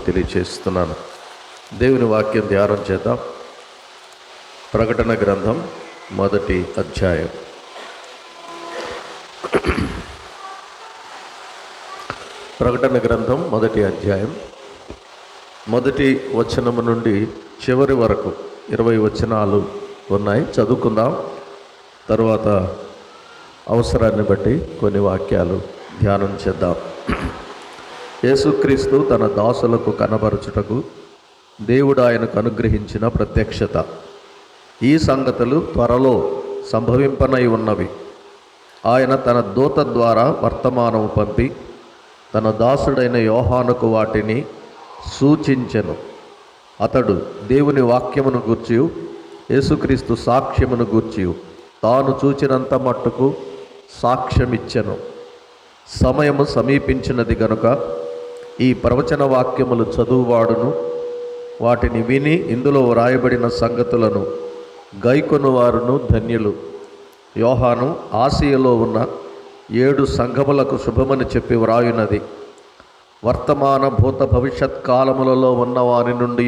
తెలియచేస్తున్నాను. దేవుని వాక్యం ధ్యానం చేద్దాం. ప్రకటన గ్రంథం 1వ అధ్యాయం. ప్రకటన గ్రంథం 1వ అధ్యాయం 1వ వచనము నుండి చివరి వరకు 20 వచనాలు ఉన్నాయి. చదువుకుందాం. తరువాత అవసరాన్ని బట్టి కొన్ని వాక్యాలు ధ్యానం చేద్దాం. యేసుక్రీస్తు తన దాసులకు కనబరచుటకు దేవుడు ఆయనకు అనుగ్రహించిన ప్రత్యక్షత. ఈ సంగతులు త్వరలో సంభవింపనై ఉన్నవి. ఆయన తన దూత ద్వారా వర్తమానము పంపి తన దాసుడైన యోహానుకు వాటిని సూచించెను. అతడు దేవుని వాక్యమును గూర్చి, యేసుక్రీస్తు సాక్ష్యమును గూర్చి తాను చూచినంత మట్టుకు సాక్ష్యమిచ్చెను. సమయము సమీపించినది గనుక ఈ ప్రవచన వాక్యములు చదువువాడును వాటిని విని ఇందులో వ్రాయబడిన సంగతులను గైకొను వారును ధన్యులు. యోహాను ఆసియలో ఉన్న 7 సంఘములకు శుభమని చెప్పి వ్రాయునది. వర్తమాన భూత భవిష్యత్ కాలములలో ఉన్న వారి నుండి,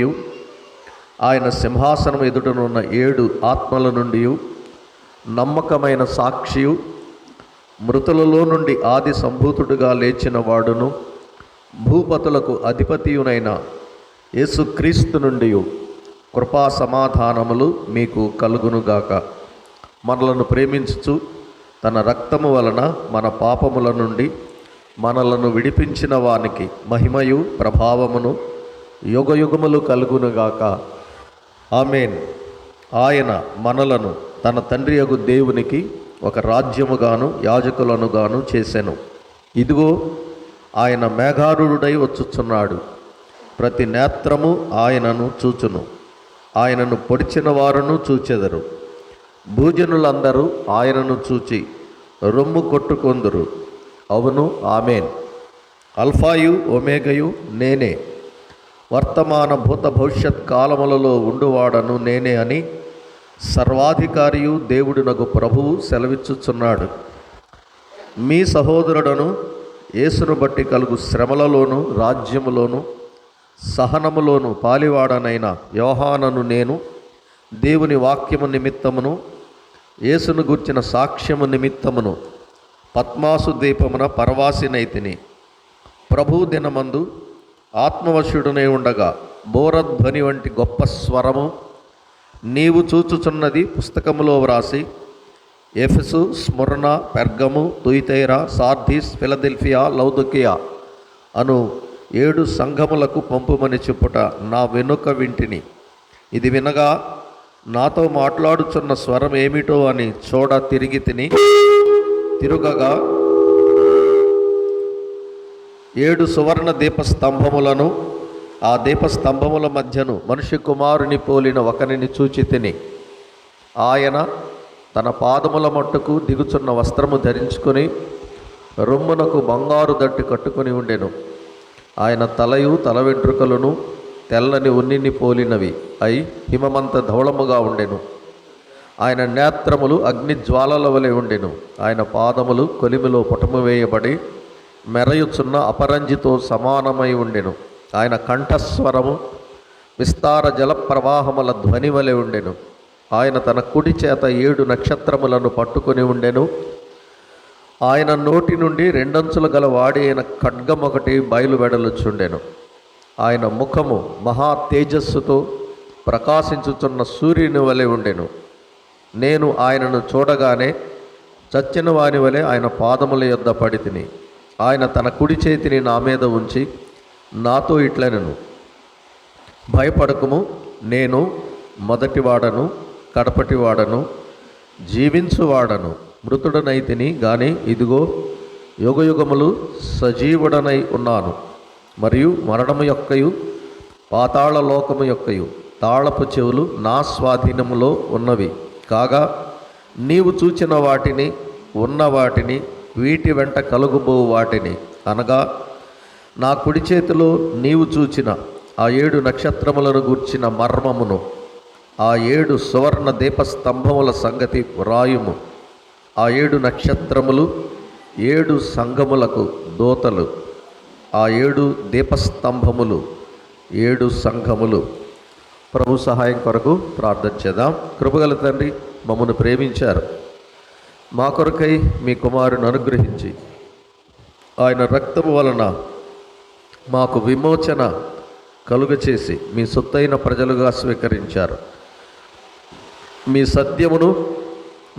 ఆయన సింహాసనం ఎదుటనున్న 7 ఆత్మల నుండి, నమ్మకమైన సాక్షియు, మృతులలో నుండి ఆది సంభూతుడుగా లేచిన వాడును, భూపతులకు అధిపతియునైన యేసుక్రీస్తు నుండి కృపా సమాధానములు మీకు కలుగునుగాక. మనలను ప్రేమించుచు తన రక్తము వలన మన పాపముల నుండి మనలను విడిపించిన వానికి మహిమయు ప్రభావమును యుగయుగములు కలుగునుగాక. ఆమేన్. ఆయన మనలను తన తండ్రియగు దేవునికి ఒక రాజ్యముగాను యాజకులనుగాను చేసెను. ఇదిగో ఆయన మేఘారూఢుడై వచ్చుచున్నాడు. ప్రతి నేత్రము ఆయనను చూచును. ఆయనను పొడిచిన వారును చూచెదరు. భూజనులందరూ ఆయనను చూచి రొమ్ము కొట్టుకొందురు. అవును, ఆమేన్. అల్ఫాయు ఒమేగయు నేనే, వర్తమాన భూత భవిష్యత్ కాలములలో ఉండువాడను నేనే అని సర్వాధికారియు దేవుడునగు ప్రభువు సెలవిచ్చుచున్నాడు. మీ సహోదరుడను యేసును బట్టి కలుగు శ్రమలలోను రాజ్యములోను సహనములోను పాలివాడనైన యోహానను నేను దేవుని వాక్యము నిమిత్తమును యేసును గూర్చిన సాక్ష్యము నిమిత్తమును పద్మాసు ద్వీపమున పరవాసినైతిని. ప్రభు దినమందు ఆత్మవశుడునై ఉండగా బోరధ్వని వంటి గొప్ప స్వరము నీవు చూచుచున్నది పుస్తకములో వ్రాసి ఎఫెసు, స్ముర్న, పెర్గము, తుయితైర, సార్దీస్, ఫిలదెల్ఫియా, లౌదొకియా అను 7 సంఘములకు పంపుమని చెప్పుట నా వెనుక వింటిని. ఇది వినగా నాతో మాట్లాడుచున్న స్వరం ఏమిటో అని చూడ తిరిగి తిరుగగా 7 సువర్ణ దీపస్తంభములను, ఆ దీపస్తంభముల మధ్యను మనిషి కుమారుని పోలిన ఒకరిని చూచి తిని. ఆయన తన పాదముల మట్టుకు దిగుచున్న వస్త్రము ధరించుకొని రొమ్మునకు బంగారు దట్టి కట్టుకొని ఉండెను. ఆయన తలయు తల వెంట్రుకలను తెల్లని ఉన్నిని పోలినవి అయి హిమమంత ధవళముగా ఉండెను. ఆయన నేత్రములు అగ్ని జ్వాలల వలె ఉండెను. ఆయన పాదములు కొలిమిలో పుటము వేయబడి మెరయుచున్న అపరంజితో సమానమై ఉండెను. ఆయన కంఠస్వరము విస్తార జల ప్రవాహముల ధ్వని వలె ఉండెను. ఆయన తన కుడి చేత 7 నక్షత్రములను పట్టుకొని ఉండెను. ఆయన నోటి నుండి 2 అంచులు గల వాడి అయిన ఖడ్గం ఒకటి బయలువెడలుచుండెను. ఆయన ముఖము మహా తేజస్సుతో ప్రకాశించుచున్న సూర్యుని వలె ఉండెను. నేను ఆయనను చూడగానే చచ్చిన వాని వలె ఆయన పాదముల యొద్ద పడి తిని. ఆయన తన కుడి చేతిని నా మీద ఉంచి నాతో ఇట్లనెను, భయపడకుము, నేను మొదటివాడను కడపటివాడను జీవించువాడను. మృతుడనైతిని గాని ఇదిగో యుగయుగములు సజీవుడనై ఉన్నాను. మరియు మరణము యొక్కయు పాతాళ లోకము యొక్కయు తాళపు చెవులు నా స్వాధీనములో ఉన్నవి. కాగా నీవు చూచిన వాటిని, ఉన్న వాటిని, వీటి వెంట కలుగుబో వాటిని, అనగా నా కుడి చేతిలో నీవు చూచిన ఆ 7 నక్షత్రములను గూర్చిన మర్మమును, ఆ 7 సువర్ణ దీపస్తంభముల సంగతి వ్రాయుము. ఆ 7 నక్షత్రములు 7 సంఘములకు దూతలు. ఆ 7 దీపస్తంభములు 7 సంఘములు. ప్రభు సహాయం కొరకు ప్రార్థన చేద్దాం. కృపగల తండ్రి, మమ్మను ప్రేమించారు. మా కొరకై మీ కుమారుని అనుగ్రహించి ఆయన రక్తము వలన మాకు విమోచన కలుగచేసి మీ సొత్తైన ప్రజలుగా స్వీకరించారు. మీ సత్యమును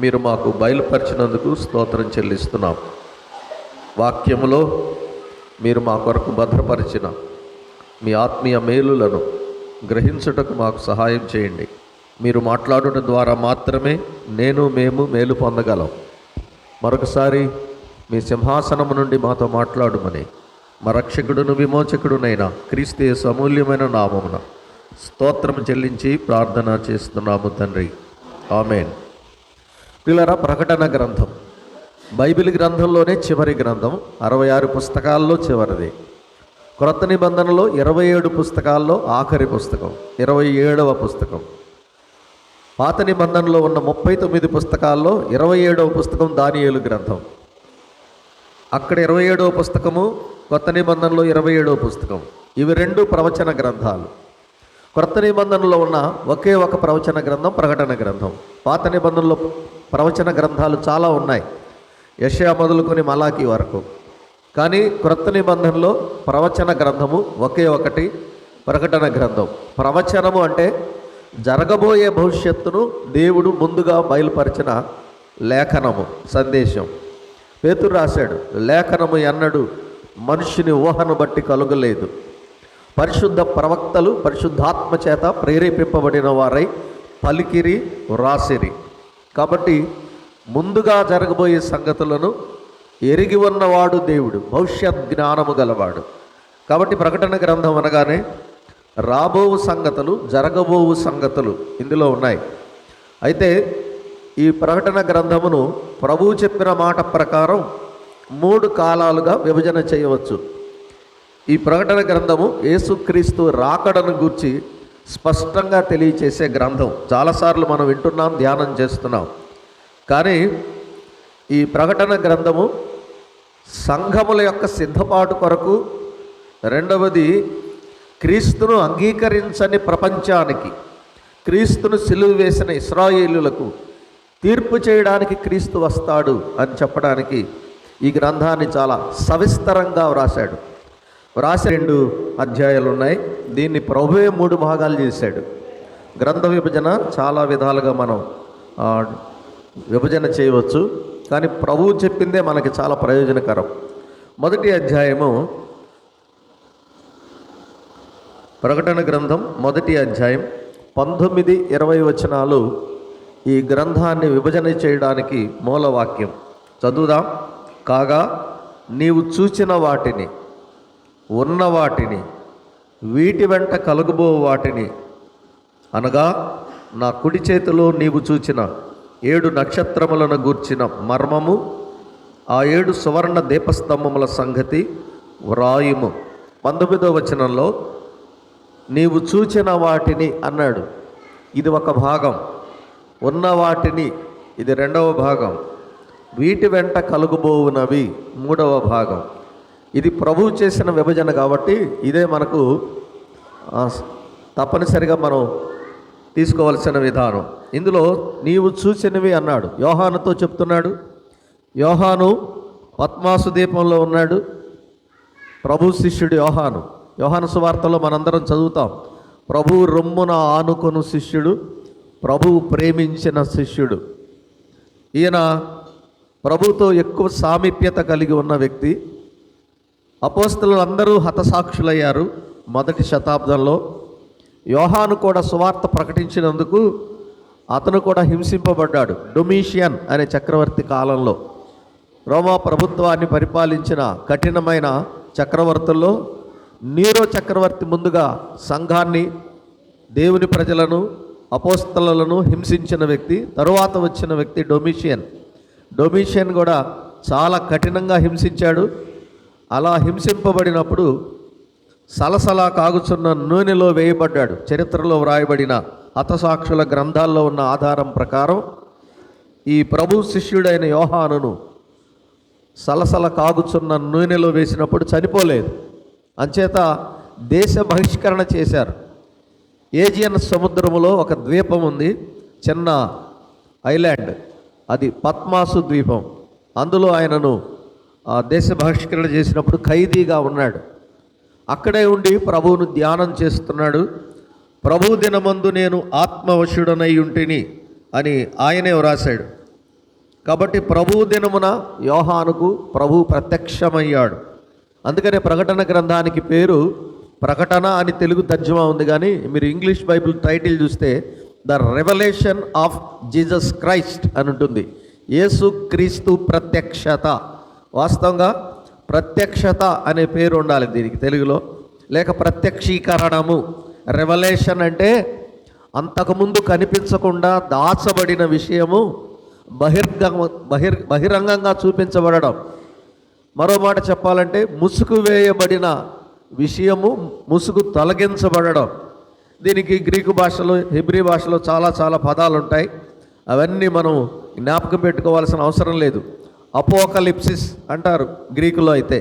మీరు మాకు బయలుపరిచినందుకు స్తోత్రం చెల్లిస్తున్నాం. వాక్యములో మీరు మా కొరకు భద్రపరిచిన మీ ఆత్మీయ మేలులను గ్రహించుటకు మాకు సహాయం చేయండి. మీరు మాట్లాడటం ద్వారా మాత్రమే మేము మేలు పొందగలం. మరొకసారి మీ సింహాసనము నుండి మాతో మాట్లాడుమని మా రక్షకుడును విమోచకుడునైన క్రీస్తు యేసు అమూల్యమైన నామమున స్తోత్రం చెల్లించి ప్రార్థన చేస్తున్నాము తండ్రి. ఆమేన్. పిల్లరా, ప్రకటన గ్రంథం బైబిల్ గ్రంథంలోనే చివరి గ్రంథం. 66 పుస్తకాల్లో చివరిది. క్రొత్త నిబంధనలో 27 పుస్తకాల్లో ఆఖరి పుస్తకం, 27వ పుస్తకం. పాత నిబంధనలో ఉన్న 39 పుస్తకాల్లో 27వ పుస్తకం దానియేలు గ్రంథం. అక్కడ 27వ పుస్తకము, కొత్త నిబంధనలో 27వ పుస్తకం. ఇవి 2 ప్రవచన గ్రంథాలు. క్రొత్త నిబంధనలో ఉన్న ఒకే ఒక ప్రవచన గ్రంథం ప్రకటన గ్రంథం. పాత నిబంధనలో ప్రవచన గ్రంథాలు చాలా ఉన్నాయి, యెషయా మొదలుకొని మలాకీ వరకు. కానీ క్రొత్త నిబంధనలో ప్రవచన గ్రంథము ఒకే ఒకటి, ప్రకటన గ్రంథం. ప్రవచనము అంటే జరగబోయే భవిష్యత్తును దేవుడు ముందుగా బయలుపరిచిన లేఖనము, సందేశం. పేతురు రాశాడు, లేఖనము ఎన్నడూ మనుషుని ఊహను బట్టి కలుగలేదు, పరిశుద్ధ ప్రవక్తలు పరిశుద్ధాత్మ చేత ప్రేరేపింపబడిన వారై పలికిరి వ్రాసిరి. కాబట్టి ముందుగా జరగబోయే సంగతులను ఎరిగి ఉన్నవాడు దేవుడు, భవిష్యత్ జ్ఞానము గలవాడు. కాబట్టి ప్రకటన గ్రంథం అనగానే రాబోవు సంగతులు, జరగబోవు సంగతులు ఇందులో ఉన్నాయి. అయితే ఈ ప్రకటన గ్రంథమును ప్రభువు చెప్పిన మాట ప్రకారం 3 కాలాలుగా విభజన చేయవచ్చు. ఈ ప్రకటన గ్రంథము యేసుక్రీస్తు రాకడను గూర్చి స్పష్టంగా తెలియచేసే గ్రంథం. చాలాసార్లు మనం వింటున్నాం, ధ్యానం చేస్తున్నాం. కానీ ఈ ప్రకటన గ్రంథము సంఘముల యొక్క సిద్ధపాటు కొరకు, రెండవది క్రీస్తును అంగీకరించని ప్రపంచానికి, క్రీస్తును సిలువ వేసిన ఇశ్రాయేలులకు తీర్పు చేయడానికి క్రీస్తు వస్తాడు అని చెప్పడానికి ఈ గ్రంథాన్ని చాలా సవిస్తరంగా వ్రాశాడు. వ్రాసి 2 అధ్యాయాలు ఉన్నాయి. దీన్ని ప్రభువే 3 భాగాలు చేశాడు. గ్రంథ విభజన చాలా విధాలుగా మనం విభజన చేయవచ్చు, కానీ ప్రభువు చెప్పిందే మనకి చాలా ప్రయోజనకరం. మొదటి అధ్యాయము, ప్రకటన గ్రంథం మొదటి అధ్యాయం 19-20 వచనాలు ఈ గ్రంథాన్ని విభజన చేయడానికి మూలవాక్యం. చదువుదాం. కాగా నీవు చూచిన వాటిని, ఉన్న వాటిని, వీటి వెంట కలుగబో వాటిని, అనగా నా కుడి చేతిలో నీవు చూచిన 7 నక్షత్రములను గూర్చిన మర్మము, ఆ 7 సువర్ణ దీపస్తంభముల సంగతి వ్రాయుము. 19వ వచనంలో నీవు చూచిన వాటిని అన్నాడు. ఇది ఒక భాగం. ఉన్న వాటిని, ఇది 2వ భాగం. వీటి వెంట కలుగుబోవునవి 3వ భాగం. ఇది ప్రభువు చేసిన విభజన కాబట్టి ఇదే మనకు తప్పనిసరిగా మనం తీసుకోవలసిన విధానం. ఇందులో నీవు చూసినవి అన్నాడు. యోహానుతో చెప్తున్నాడు. యోహాను పద్మాసు దీపంలో ఉన్నాడు. ప్రభు శిష్యుడు యోహాను. యోహాను సువార్తలో మనందరం చదువుతాం, ప్రభువు రొమ్మున ఆనుకొను శిష్యుడు, ప్రభువు ప్రేమించిన శిష్యుడు. ఈయన ప్రభుతో ఎక్కువ సామీప్యత కలిగి ఉన్న వ్యక్తి. అపోస్తలులు అందరూ హతసాక్షులయ్యారు మొదటి శతాబ్దంలో. యోహాను కూడా సువార్త ప్రకటించినందుకు అతను కూడా హింసింపబడ్డాడు. డొమిషియన్ అనే చక్రవర్తి కాలంలో, రోమా ప్రభుత్వాన్ని పరిపాలించిన కఠినమైన చక్రవర్తుల్లో నీరో చక్రవర్తి ముందుగా సంఘాన్ని, దేవుని ప్రజలను, అపోస్తలులను హింసించిన వ్యక్తి. తరువాత వచ్చిన వ్యక్తి డొమిషియన్. డొమిషియన్ కూడా చాలా కఠినంగా హింసించాడు. అలా హింసింపబడినప్పుడు సలసలా కాగుచున్న నూనెలో వేయబడ్డాడు. చరిత్రలో వ్రాయబడిన హతసాక్షుల గ్రంథాల్లో ఉన్న ఆధారం ప్రకారం ఈ ప్రభు శిష్యుడైన యోహానును సలసల కాగుచున్న నూనెలో వేసినప్పుడు చనిపోలేదు. అంచేత దేశ బహిష్కరణ చేశారు. ఏజియన్ సముద్రములో ఒక ద్వీపం ఉంది, చిన్న ఐలాండ్, అది పద్మాసు ద్వీపం. అందులో ఆయనను దేశ బహిష్కరణ చేసినప్పుడు ఖైదీగా ఉన్నాడు. అక్కడే ఉండి ప్రభువును ధ్యానం చేస్తున్నాడు. ప్రభు దినమందు నేను ఆత్మవశుడనై ఉంటిని అని ఆయనే వ్రాశాడు. కాబట్టి ప్రభు దినమున యోహానుకు ప్రభు ప్రత్యక్షమయ్యాడు. అందుకనే ప్రకటన గ్రంథానికి పేరు ప్రకటన అని తెలుగు తర్జుమా ఉంది, కానీ మీరు ఇంగ్లీష్ బైబిల్ టైటిల్ చూస్తే the revolution of Jesus Christ అని ఉంటుంది. యేసు క్రీస్తు ప్రత్యక్షత. వాస్తవంగా ప్రత్యక్షత అనే పేరు ఉండాలి దీనికి తెలుగులో, లేక ప్రత్యక్షీకరణము. రెవల్యూషన్ అంటే అంతకుముందు కనిపించకుండా దాచబడిన విషయము బహిరంగంగా చూపించబడడం. మరో మాట చెప్పాలంటే ముసుగు వేయబడిన విషయము ముసుగు తొలగించబడడం. దీనికి గ్రీకు భాషలో, హెబ్రీ భాషలో చాలా పదాలు ఉంటాయి. అవన్నీ మనం జ్ఞాపకం పెట్టుకోవాల్సిన అవసరం లేదు. అపోకలిప్సిస్ అంటారు గ్రీకులో అయితే,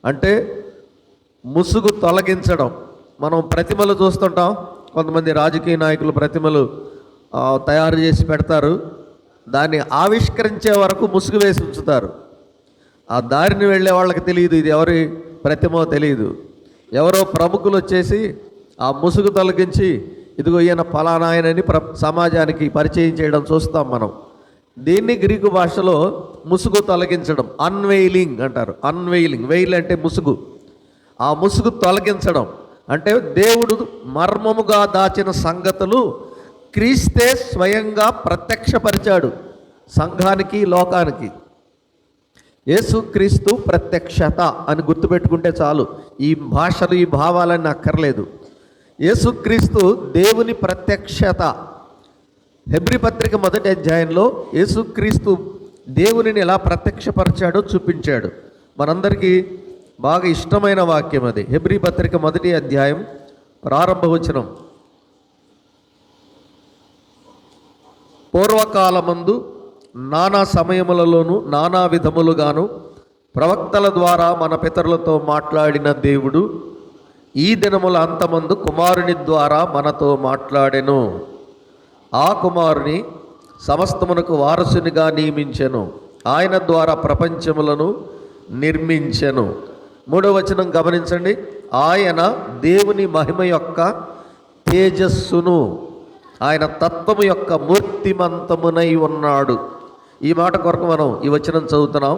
అంటే ముసుగు తొలగించడం. మనం ప్రతిమలు చూస్తుంటాం, కొంతమంది రాజకీయ నాయకులు ప్రతిమలు తయారు చేసి పెడతారు, దాన్ని ఆవిష్కరించే వరకు ముసుగు వేసి ఉంచుతారు. ఆ దారిని వెళ్ళే వాళ్ళకి తెలియదు ఇది ఎవరి ప్రతిమో తెలియదు. ఎవరో ప్రముఖులు వచ్చేసి ఆ ముసుగు తొలగించి ఇదిగో ఈయన ఫలానా ఆయనని సమాజానికి పరిచయం చేయడం చూస్తాం మనం. దీన్ని గ్రీకు భాషలో ముసుగు తొలగించడం, అన్వెయిలింగ్ అంటారు. అన్వెయిలింగ్, వెయిల్ అంటే ముసుగు. ఆ ముసుగు తొలగించడం అంటే దేవుడు మర్మముగా దాచిన సంగతులు క్రీస్తే స్వయంగా ప్రత్యక్షపరిచాడు సంఘానికి, లోకానికి. యేసుక్రీస్తు ప్రత్యక్షత అని గుర్తుపెట్టుకుంటే చాలు. ఈ భాషలు, ఈ భావాలన్నీ అక్కర్లేదు. యేసుక్రీస్తు దేవుని ప్రత్యక్షత. హెబ్రీ పత్రిక 1వ అధ్యాయంలో యేసుక్రీస్తు దేవునిని ఎలా ప్రత్యక్షపరిచాడో చూపించాడు. మనందరికీ బాగా ఇష్టమైన వాక్యం అది. హెబ్రీ పత్రిక 1వ అధ్యాయం ప్రారంభ వచనం. పూర్వకాలమందు నానా సమయములలోనూ నానా విధములుగాను ప్రవక్తల ద్వారా మన పితరులతో మాట్లాడిన దేవుడు ఈ దినముల అంతమందు కుమారుని ద్వారా మనతో మాట్లాడెను. ఆ కుమారుని సమస్తమునకు వారసునిగా నియమించెను. ఆయన ద్వారా ప్రపంచములను నిర్మించెను. 3వ వచనం గమనించండి. ఆయన దేవుని మహిమ యొక్క తేజస్సును, ఆయన తత్వము యొక్క మూర్తిమంతమునై ఉన్నాడు. ఈ మాట కొరకు మనం ఈ వచనం చదువుతున్నాం.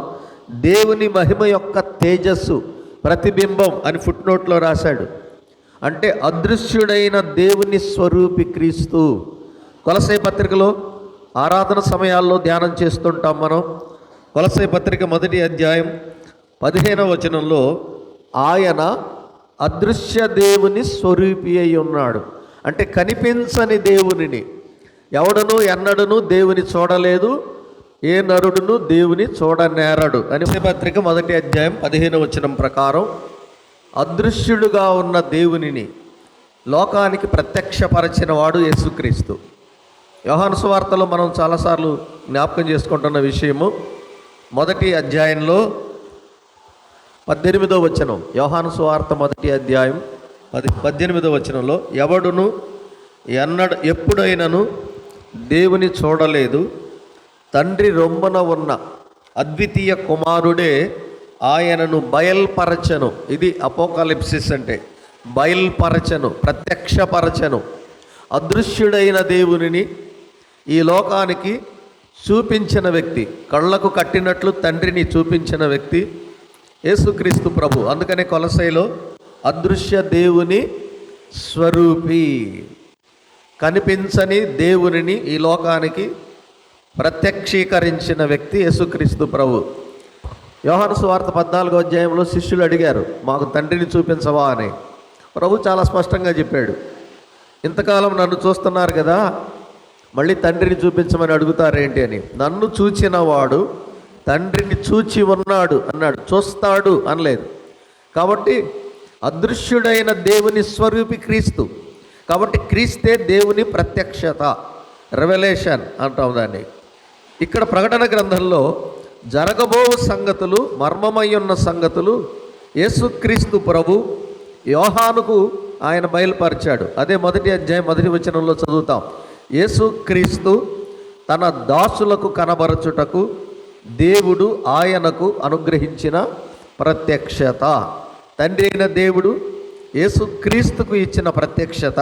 దేవుని మహిమ యొక్క తేజస్సు, ప్రతిబింబం అని ఫుట్నోట్లో రాశాడు. అంటే అదృశ్యుడైన దేవుని స్వరూపి క్రీస్తు. కొలసై పత్రికలో ఆరాధన సమయాల్లో ధ్యానం చేస్తుంటాం మనం. కొలసై పత్రిక 1వ అధ్యాయం 15వ వచనంలో ఆయన అదృశ్య దేవుని స్వరూపి అయి ఉన్నాడు. అంటే కనిపించని దేవునిని ఎవడను ఎన్నడను దేవుని చూడలేదు, ఏ నరుడును దేవుని చూడనేరడు అని పత్రిక 1వ అధ్యాయం 15వ వచనం ప్రకారం అదృశ్యుడుగా ఉన్న దేవునిని లోకానికి ప్రత్యక్షపరచిన వాడు యేసుక్రీస్తు. యోహాను సువార్తలో మనం చాలాసార్లు జ్ఞాపకం చేసుకుంటున్న విషయము 1వ అధ్యాయంలో 18వ వచనం. యోహాను సువార్త 1వ అధ్యాయం 18వ వచనంలో ఎవడును ఎప్పుడైనను దేవుని చూడలేదు, తండ్రి రొమ్మున ఉన్న అద్వితీయ కుమారుడే ఆయనను బయల్పరచను. ఇది అపోకలిప్సిస్ అంటే బయల్పరచను, ప్రత్యక్షపరచను. అదృశ్యుడైన దేవునిని ఈ లోకానికి చూపించిన వ్యక్తి, కళ్ళకు కట్టినట్లు తండ్రిని చూపించిన వ్యక్తి యేసుక్రీస్తు ప్రభు. అందుకనే కొలసైలో అదృశ్య దేవుని స్వరూపి, కనిపించని దేవునిని ఈ లోకానికి ప్రత్యక్షీకరించిన వ్యక్తి యేసుక్రీస్తు ప్రభు. యోహాను సువార్త 14వ అధ్యాయంలో శిష్యులు అడిగారు, మాకు తండ్రిని చూపించవా అని. ప్రభు చాలా స్పష్టంగా చెప్పాడు, ఇంతకాలం నన్ను చూస్తున్నారు కదా, మళ్ళీ తండ్రిని చూపించమని అడుగుతారేంటి అని. నన్ను చూచిన వాడు తండ్రిని చూచి ఉన్నాడు అన్నాడు, చూస్తాడు అనలేదు. కాబట్టి అదృశ్యుడైన దేవుని స్వరూపి క్రీస్తు. కాబట్టి క్రీస్తే దేవుని ప్రత్యక్షత, రెవల్యూషన్ అంటాం దాన్ని. ఇక్కడ ప్రకటన గ్రంథంలో జరగబో సంగతులు, మర్మమై ఉన్న సంగతులు యేసుక్రీస్తు ప్రభు యోహానుకు ఆయన బయలుపరిచాడు. అదే మొదటి అధ్యాయం మొదటి వచనంలో చదువుతాం. యేసుక్రీస్తు తన దాసులకు కనబరచుటకు దేవుడు ఆయనకు అనుగ్రహించిన ప్రత్యక్షత. తండ్రి అయిన దేవుడు యేసుక్రీస్తుకు ఇచ్చిన ప్రత్యక్షత,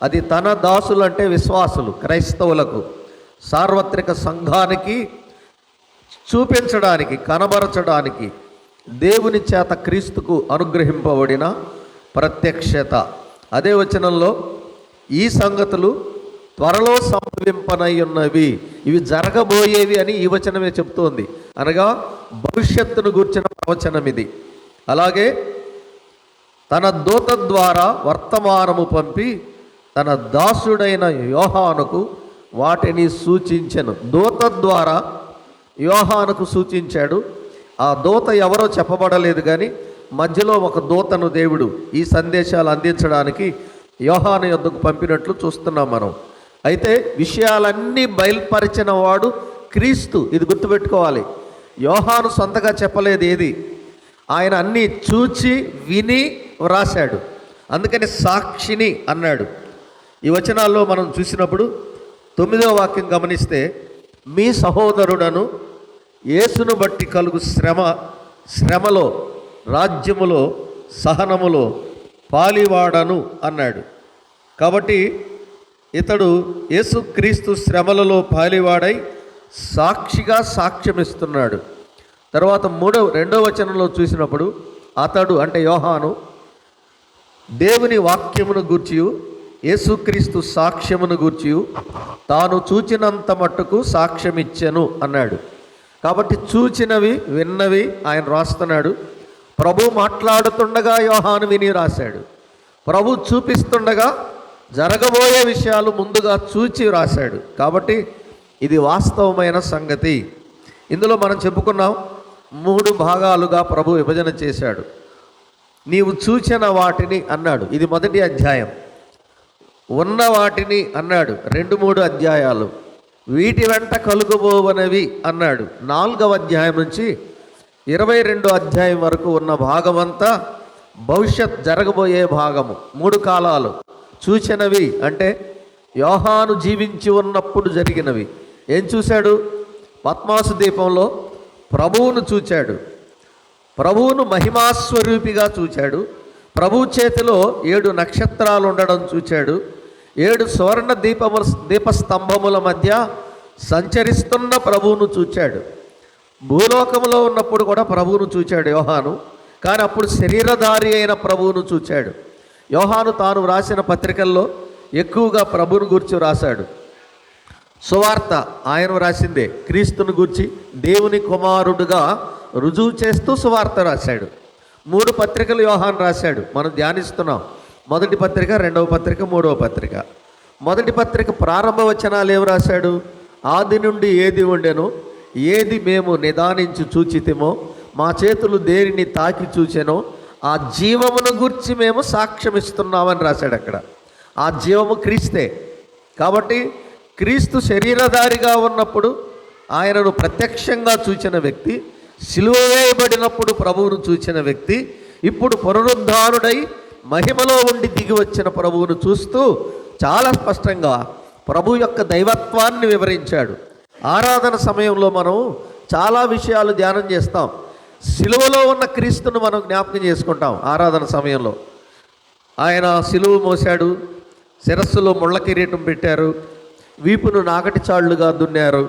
అది తన దాసులు అంటే విశ్వాసులు, క్రైస్తవులకు, సార్వత్రిక సంఘానికి చూపించడానికి, కనబరచడానికి దేవుని చేత క్రీస్తుకు అనుగ్రహింపబడిన ప్రత్యక్షత. అదే వచనంలో ఈ సంగతులు త్వరలో సంభవింపనై ఉన్నవి, ఇవి జరగబోయేవి అని ఈ వచనమే చెప్తోంది. అనగా భవిష్యత్తును గూర్చిన ప్రవచనం ఇది. అలాగే తన దూత ద్వారా వర్తమానము పంపి తన దాసుడైన యోహానుకు వాటిని సూచించెను. దూత ద్వారా యోహానుకు సూచించాడు. ఆ దూత ఎవరో చెప్పబడలేదు, కానీ మధ్యలో ఒక దూతను దేవుడు ఈ సందేశాలు అందించడానికి యోహాను యొద్దకు పంపినట్లు చూస్తున్నాం మనం. అయితే విషయాలన్నీ బయలుపరిచిన వాడు క్రీస్తు. ఇది గుర్తుపెట్టుకోవాలి. యోహాను సొంతగా చెప్పలేదు ఏది, ఆయన అన్నీ చూచి విని వ్రాశాడు. అందుకని సాక్షిని అన్నాడు. ఈ వచనాల్లో మనం చూసినప్పుడు 9వ వాక్యం గమనిస్తే, మీ సహోదరుడను యేసును బట్టి కలుగు శ్రమలో, రాజ్యములో, సహనములో పాలివాడను అన్నాడు. కాబట్టి ఇతడు యేసుక్రీస్తు శ్రమలలో పాలివాడై సాక్షిగా సాక్ష్యమిస్తున్నాడు. తర్వాత 2వ వచనంలో చూసినప్పుడు, అతడు అంటే యోహాను దేవుని వాక్యమును గూర్చియు యేసుక్రీస్తు సాక్ష్యమును గూర్చియు తాను చూచినంత మట్టుకు సాక్ష్యమిచ్చెను అన్నాడు. కాబట్టి చూచినవి, విన్నవి ఆయన రాస్తున్నాడు. ప్రభు మాట్లాడుతుండగా యోహాను విని రాశాడు. ప్రభు చూపిస్తుండగా జరగబోయే విషయాలు ముందుగా చూచి రాశాడు. కాబట్టి ఇది వాస్తవమైన సంగతి. ఇందులో మనం చెప్పుకున్నాం, 3 భాగాలుగా ప్రభు విభజన చేశాడు. నీవు చూచిన వాటిని అన్నాడు, ఇది మొదటి అధ్యాయం. ఉన్న వాటిని అన్నాడు, 2-3 అధ్యాయాలు. వీటి వెంట కలుగబోవనవి అన్నాడు, 4వ అధ్యాయం నుంచి 22వ అధ్యాయం వరకు ఉన్న భాగమంతా భవిష్యత్ జరగబోయే భాగము. 3 కాలాలు. చూచినవి అంటే యోహాను జీవించి ఉన్నప్పుడు జరిగినవి. ఏం చూశాడు? పద్మాసు దీపంలో ప్రభువును చూచాడు. ప్రభువును మహిమాస్వరూపిగా చూచాడు. ప్రభు చేతిలో 7 నక్షత్రాలు ఉండడం చూచాడు. 7 సువర్ణ దీపస్తంభముల మధ్య సంచరిస్తున్న ప్రభువును చూచాడు. భూలోకంలో ఉన్నప్పుడు కూడా ప్రభువును చూచాడు యోహాను, కానీ అప్పుడు శరీరధారి అయిన ప్రభువును చూచాడు. యోహాను తాను వ్రాసిన పత్రికల్లో ఎక్కువగా ప్రభువును గూర్చి రాశాడు. సువార్త ఆయన రాసిందే, క్రీస్తును గూర్చి దేవుని కుమారుడుగా రుజువు చేస్తూ సువార్త రాశాడు. 3 పత్రికలు యోహాను రాశాడు, మనం ధ్యానిస్తున్నాం. మొదటి పత్రిక, 2వ పత్రిక, 3వ పత్రిక. మొదటి పత్రిక ప్రారంభ వచనాలు ఏమి రాశాడు? ఆది నుండి ఏది ఉండెనో, ఏది మేము నిదానించి చూచితిమో, మా చేతులు దేనిని తాకి చూచెనో ఆ జీవమును గురించి మేము సాక్ష్యమిస్తున్నామని రాశాడు. అక్కడ ఆ జీవము క్రీస్తే. కాబట్టి క్రీస్తు శరీరధారిగా ఉన్నప్పుడు ఆయనను ప్రత్యక్షంగా చూచిన వ్యక్తి, సిలువ వేయబడినప్పుడు ప్రభువును చూచిన వ్యక్తి, ఇప్పుడు పునరుద్ధానుడై మహిమలో ఉండి దిగి వచ్చిన ప్రభువును చూస్తూ చాలా స్పష్టంగా ప్రభు యొక్క దైవత్వాన్ని వివరించాడు. ఆరాధన సమయంలో మనం చాలా విషయాలు ధ్యానం చేస్తాం. సిలువలో ఉన్న క్రీస్తును మనం జ్ఞాపకం చేసుకుంటాం. ఆరాధన సమయంలో ఆయన సిలువ మోశాడు, శిరస్సులో ముళ్ళ కిరీటం పెట్టారు, వీపును నాగటి చాళ్లుగా దున్నారు,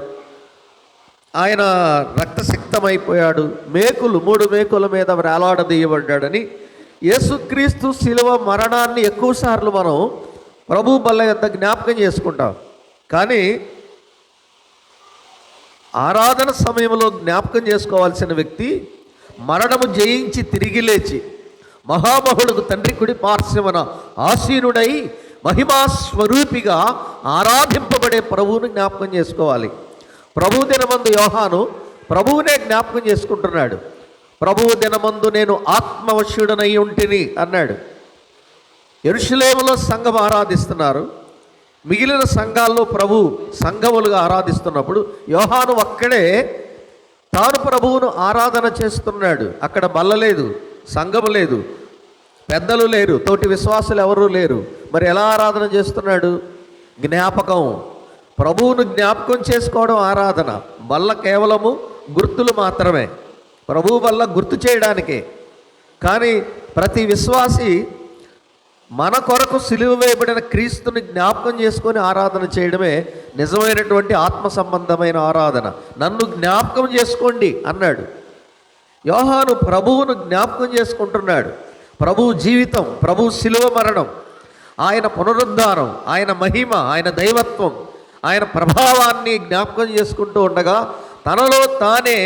ఆయన రక్తసిక్తమైపోయాడు, 3 మేకుల మీద వేలాడదీయబడ్డాడని యేసుక్రీస్తు శిలువ మరణాన్ని ఎక్కువసార్లు మనం ప్రభు బల్ల యొద్ద జ్ఞాపకం చేసుకుంటాం. కానీ ఆరాధన సమయంలో జ్ఞాపకం చేసుకోవాల్సిన వ్యక్తి మరణము జయించి తిరిగి లేచి మహామహుడుకు తండ్రి కుడి పార్శ్వన ఆసీనుడై మహిమాస్వరూపిగా ఆరాధింపబడే ప్రభువును జ్ఞాపకం చేసుకోవాలి. ప్రభు దినమందు యోహాను ప్రభువునే జ్ఞాపకం చేసుకుంటున్నాడు. ప్రభువు దినమందు నేను ఆత్మవశ్యుడనై ఉంటిని అన్నాడు. యెరూషలేములో సంఘం ఆరాధిస్తున్నారు, మిగిలిన సంఘాల్లో ప్రభు సంఘములుగా ఆరాధిస్తున్నప్పుడు యోహాను ఒక్కడే తాను ప్రభువును ఆరాధన చేస్తున్నాడు. అక్కడ బల్ల లేదు, సంఘము లేదు, పెద్దలు లేరు, తోటి విశ్వాసులు ఎవరూ లేరు. మరి ఎలా ఆరాధన చేస్తున్నాడు? జ్ఞాపకం, ప్రభువును జ్ఞాపకం చేసుకోవడం ఆరాధన. బల్ల కేవలము గుర్తులు మాత్రమే, ప్రభువు వల్ల గుర్తు చేయడానికే. కానీ ప్రతి విశ్వాసి మన కొరకు సిలువ వేయబడిన క్రీస్తుని జ్ఞాపకం చేసుకొని ఆరాధన చేయడమే నిజమైనటువంటి ఆత్మ సంబంధమైన ఆరాధన. నన్ను జ్ఞాపకం చేసుకోండి అన్నాడు యోహాను. ప్రభువును జ్ఞాపకం చేసుకుంటున్నాడు. ప్రభువు జీవితం, ప్రభువు సిలువ మరణం, ఆయన పునరుద్ధానం, ఆయన మహిమ, ఆయన దైవత్వం, ఆయన ప్రభావాన్ని జ్ఞాపకం చేసుకుంటూ ఉండగా తనలో తానే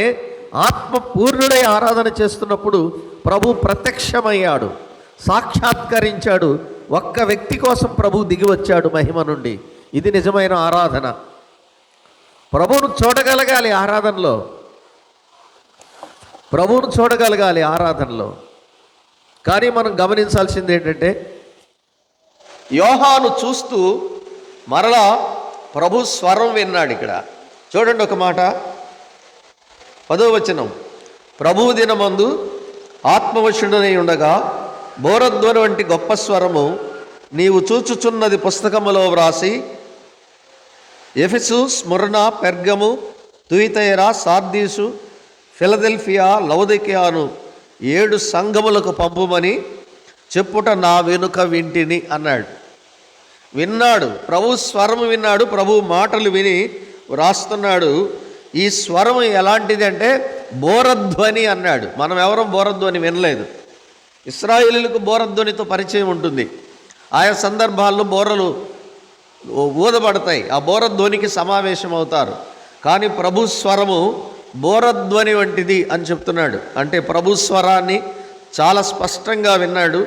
ఆత్మ పూర్ణుడై ఆరాధన చేస్తున్నప్పుడు ప్రభు ప్రత్యక్షమయ్యాడు, సాక్షాత్కరించాడు. ఒక్క వ్యక్తి కోసం ప్రభు దిగి వచ్చాడు మహిమ నుండి. ఇది నిజమైన ఆరాధన. ప్రభువును చూడగలగాలి ఆరాధనలో, ప్రభువును చూడగలగాలి ఆరాధనలో. కానీ మనం గమనించాల్సింది ఏంటంటే, యోహాను చూస్తూ మరలా ప్రభు స్వరం విన్నాడు. ఇక్కడ చూడండి ఒక మాట, 10వ వచనం. ప్రభువు దినమందు ఆత్మవశుడనై ఉండగా బోరధ్వని వంటి గొప్ప స్వరము నీవు చూచుచున్నది పుస్తకములో వ్రాసి ఎఫెసు, స్ముర్నా, పెర్గము, తుయితైరా, సార్దీసు, ఫిలదెల్ఫియా, లవొదికీయాను 7 సంఘములకు పంపుమని చెప్పుట నా వెనుక వింటిని అన్నాడు. విన్నాడు, ప్రభు స్వరము విన్నాడు, ప్రభు మాటలు విని వ్రాస్తున్నాడు. ఈ స్వరం ఎలాంటిది అంటే బోరధ్వని అన్నాడు. మనం ఎవరం బోరధ్వని వినలేదు. ఇశ్రాయేలీయులకు బోరధ్వనితో పరిచయం ఉంటుంది. ఆయా సందర్భాల్లో బోరలు ఊదబడతాయి, ఆ బోరధ్వనికి సమావేశం అవుతారు. కానీ ప్రభు స్వరము బోరధ్వని వంటిది అని చెప్తున్నాడు. అంటే ప్రభు స్వరాన్ని చాలా స్పష్టంగా విన్నాడు.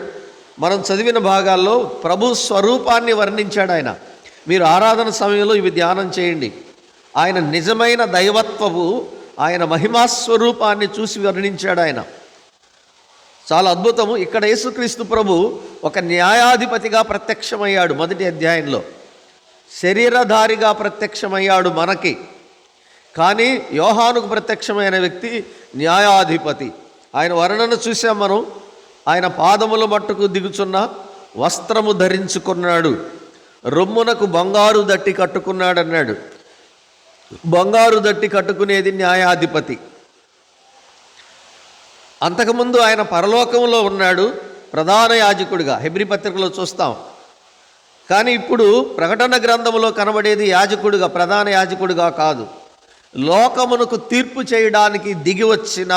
మనం చదివిన భాగాల్లో ప్రభు స్వరూపాన్ని వర్ణించాడు ఆయన. మీరు ఆరాధన సమయంలో ఇవి ధ్యానం చేయండి. ఆయన నిజమైన దైవత్వము, ఆయన మహిమాస్వరూపాన్ని చూసి వర్ణించాడు ఆయన. చాలా అద్భుతము. ఇక్కడ యేసుక్రీస్తు ప్రభు ఒక న్యాయాధిపతిగా ప్రత్యక్షమయ్యాడు. 1వ అధ్యాయంలో శరీరధారిగా ప్రత్యక్షమయ్యాడు మనకి. కానీ యోహానుకు ప్రత్యక్షమైన వ్యక్తి న్యాయాధిపతి. ఆయన వర్ణన చూసాం మనం. ఆయన పాదముల మట్టుకు దిగుచున్న వస్త్రము ధరించుకున్నాడు, రొమ్మునకు బంగారు దట్టి కట్టుకున్నాడు అన్నాడు. బంగారు దట్టి కట్టుకునేది న్యాయాధిపతి. అంతకుముందు ఆయన పరలోకంలో ఉన్నాడు ప్రధాన యాజకుడిగా, హెబ్రీ పత్రికలో చూస్తాం. కానీ ఇప్పుడు ప్రకటన గ్రంథంలో కనబడేది యాజకుడిగా, ప్రధాన యాజకుడిగా కాదు, లోకమునకు తీర్పు చేయడానికి దిగి వచ్చిన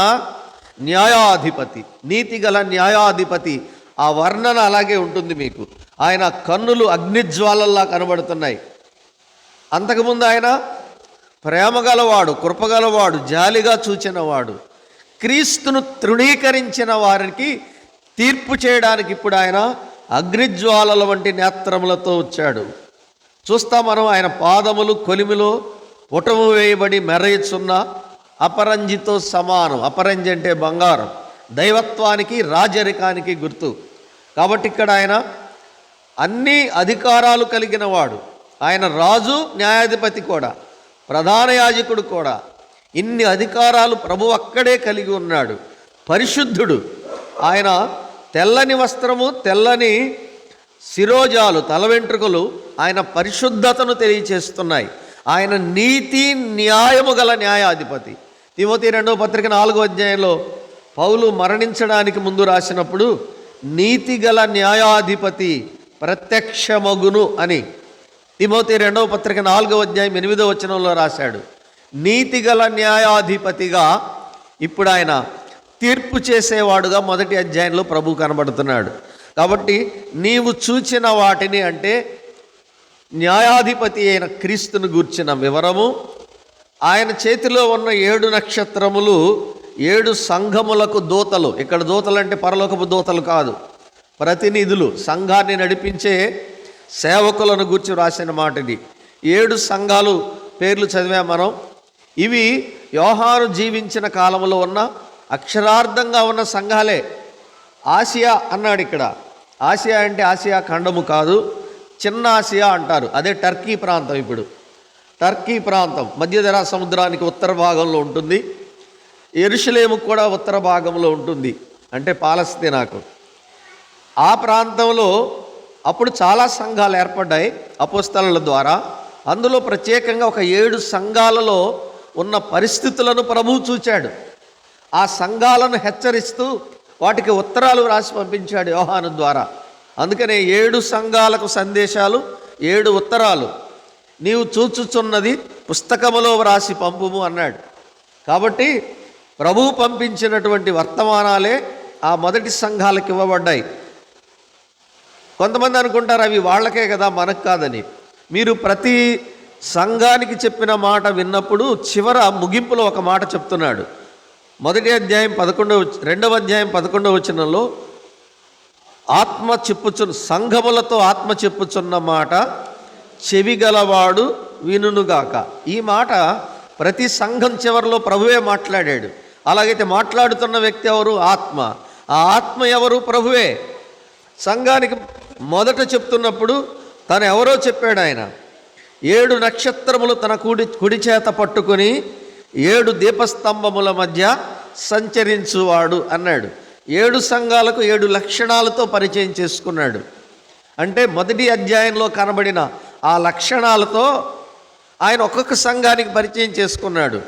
న్యాయాధిపతి, నీతిగల న్యాయాధిపతి. ఆ వర్ణన అలాగే ఉంటుంది మీకు. ఆయన కన్నులు అగ్నిజ్వాలల్లా కనబడుతున్నాయి. అంతకుముందు ఆయన ప్రేమగలవాడు, కృపగలవాడు, జాలిగా చూచినవాడు. క్రీస్తును తృణీకరించిన వారికి తీర్పు చేయడానికి ఇప్పుడు ఆయన అగ్నిజ్వాలల వంటి నేత్రములతో వచ్చాడు. చూస్తాం మనం. ఆయన పాదములు కొలిమిలో పుటము వేయబడి మెరయుచున్న అపరంజితో సమానం. అపరంజి అంటే బంగారం, దైవత్వానికి, రాజరికానికి గుర్తు. కాబట్టి ఇక్కడ ఆయన అన్ని అధికారాలు కలిగిన వాడు. ఆయన రాజు, న్యాయాధిపతి కూడా, ప్రధాన యాజకుడు కూడా. ఇన్ని అధికారాలు ప్రభు అక్కడే కలిగి ఉన్నాడు. పరిశుద్ధుడు. ఆయన తెల్లని వస్త్రము, తెల్లని శిరోజాలు, తల వెంట్రుకలు ఆయన పరిశుద్ధతను తెలియచేస్తున్నాయి. ఆయన నీతి న్యాయము గల న్యాయాధిపతి. తిమోతి 2వ పత్రిక 4వ అధ్యాయంలో పౌలు మరణించడానికి ముందు రాసినప్పుడు నీతి గల న్యాయాధిపతి ప్రత్యక్షమగును అని తిమోతి 2వ పత్రిక 4వ అధ్యాయం 8వ వచనంలో రాశాడు. నీతిగల న్యాయాధిపతిగా ఇప్పుడు ఆయన తీర్పు చేసేవాడుగా 1వ అధ్యాయంలో ప్రభు కనబడుతున్నాడు. కాబట్టి నీవు చూచిన వాటిని అంటే న్యాయాధిపతి అయిన క్రీస్తును గూర్చిన వివరము, ఆయన చేతిలో ఉన్న 7 నక్షత్రములు 7 సంఘములకు దూతలు. ఇక్కడ దూతలు అంటే పరలోకపు దూతలు కాదు, ప్రతినిధులు, సంఘాన్ని నడిపించే సేవకులను గూర్చి రాసిన మాట ఇది. 7 సంఘాలు పేర్లు చదివాం మనం. ఇవి యోహాను జీవించిన కాలంలో ఉన్న అక్షరార్థంగా ఉన్న సంఘాలే. ఆసియా అన్నాడు ఇక్కడ. ఆసియా అంటే ఆసియా ఖండము కాదు, చిన్న ఆసియా అంటారు. అదే టర్కీ ప్రాంతం. ఇప్పుడు టర్కీ ప్రాంతం మధ్యధరా సముద్రానికి ఉత్తర భాగంలో ఉంటుంది. యెరూషలేము కూడా ఉత్తర భాగంలో ఉంటుంది. అంటే పాలస్తీనాకు. ఆ ప్రాంతంలో అప్పుడు చాలా సంఘాలు ఏర్పడ్డాయి అపోస్తలుల ద్వారా. అందులో ప్రత్యేకంగా ఒక 7 సంఘాలలో ఉన్న పరిస్థితులను ప్రభువు చూచాడు. ఆ సంఘాలను హెచ్చరిస్తూ వాటికి ఉత్తరాలు రాసి పంపించాడు యోహాను ద్వారా. అందుకనే 7 సంఘాలకు సందేశాలు, 7 ఉత్తరాలు. నీవు చూచుచున్నది పుస్తకములో వ్రాసి పంపుము అన్నాడు. కాబట్టి ప్రభువు పంపించినటువంటి వర్తమానాలే ఆ మొదటి సంఘాలకు ఇవ్వబడ్డాయి. కొంతమంది అనుకుంటారు అవి వాళ్ళకే కదా, మనకు కాదని. మీరు ప్రతి సంఘానికి చెప్పిన మాట విన్నప్పుడు చివర ముగింపులో ఒక మాట చెప్తున్నాడు. 2వ అధ్యాయం 11వ వచనంలో ఆత్మ చెప్పుచున్న సంఘములతో ఆత్మ చెప్పుచున్న మాట చెవిగలవాడు వినుగాక. ఈ మాట ప్రతి సంఘం చివరిలో ప్రభువే మాట్లాడాడు. అలాగైతే మాట్లాడుతున్న వ్యక్తి ఎవరు? ఆత్మ. ఆ ఆత్మ ఎవరు? ప్రభువే. సంఘానికి మొదట చెప్తున్నప్పుడు తను ఎవరో చెప్పాడు. ఆయన 7 నక్షత్రములు తన కుడి చేత పట్టుకుని 7 దీపస్తంభముల మధ్య సంచరించువాడు అన్నాడు. 7 సంఘాలకు 7 లక్షణాలతో పరిచయం చేసుకున్నాడు. అంటే మొదటి అధ్యాయంలో కనబడిన ఆ లక్షణాలతో ఆయన ఒక్కొక్క సంఘానికి పరిచయం చేసుకున్నాడు.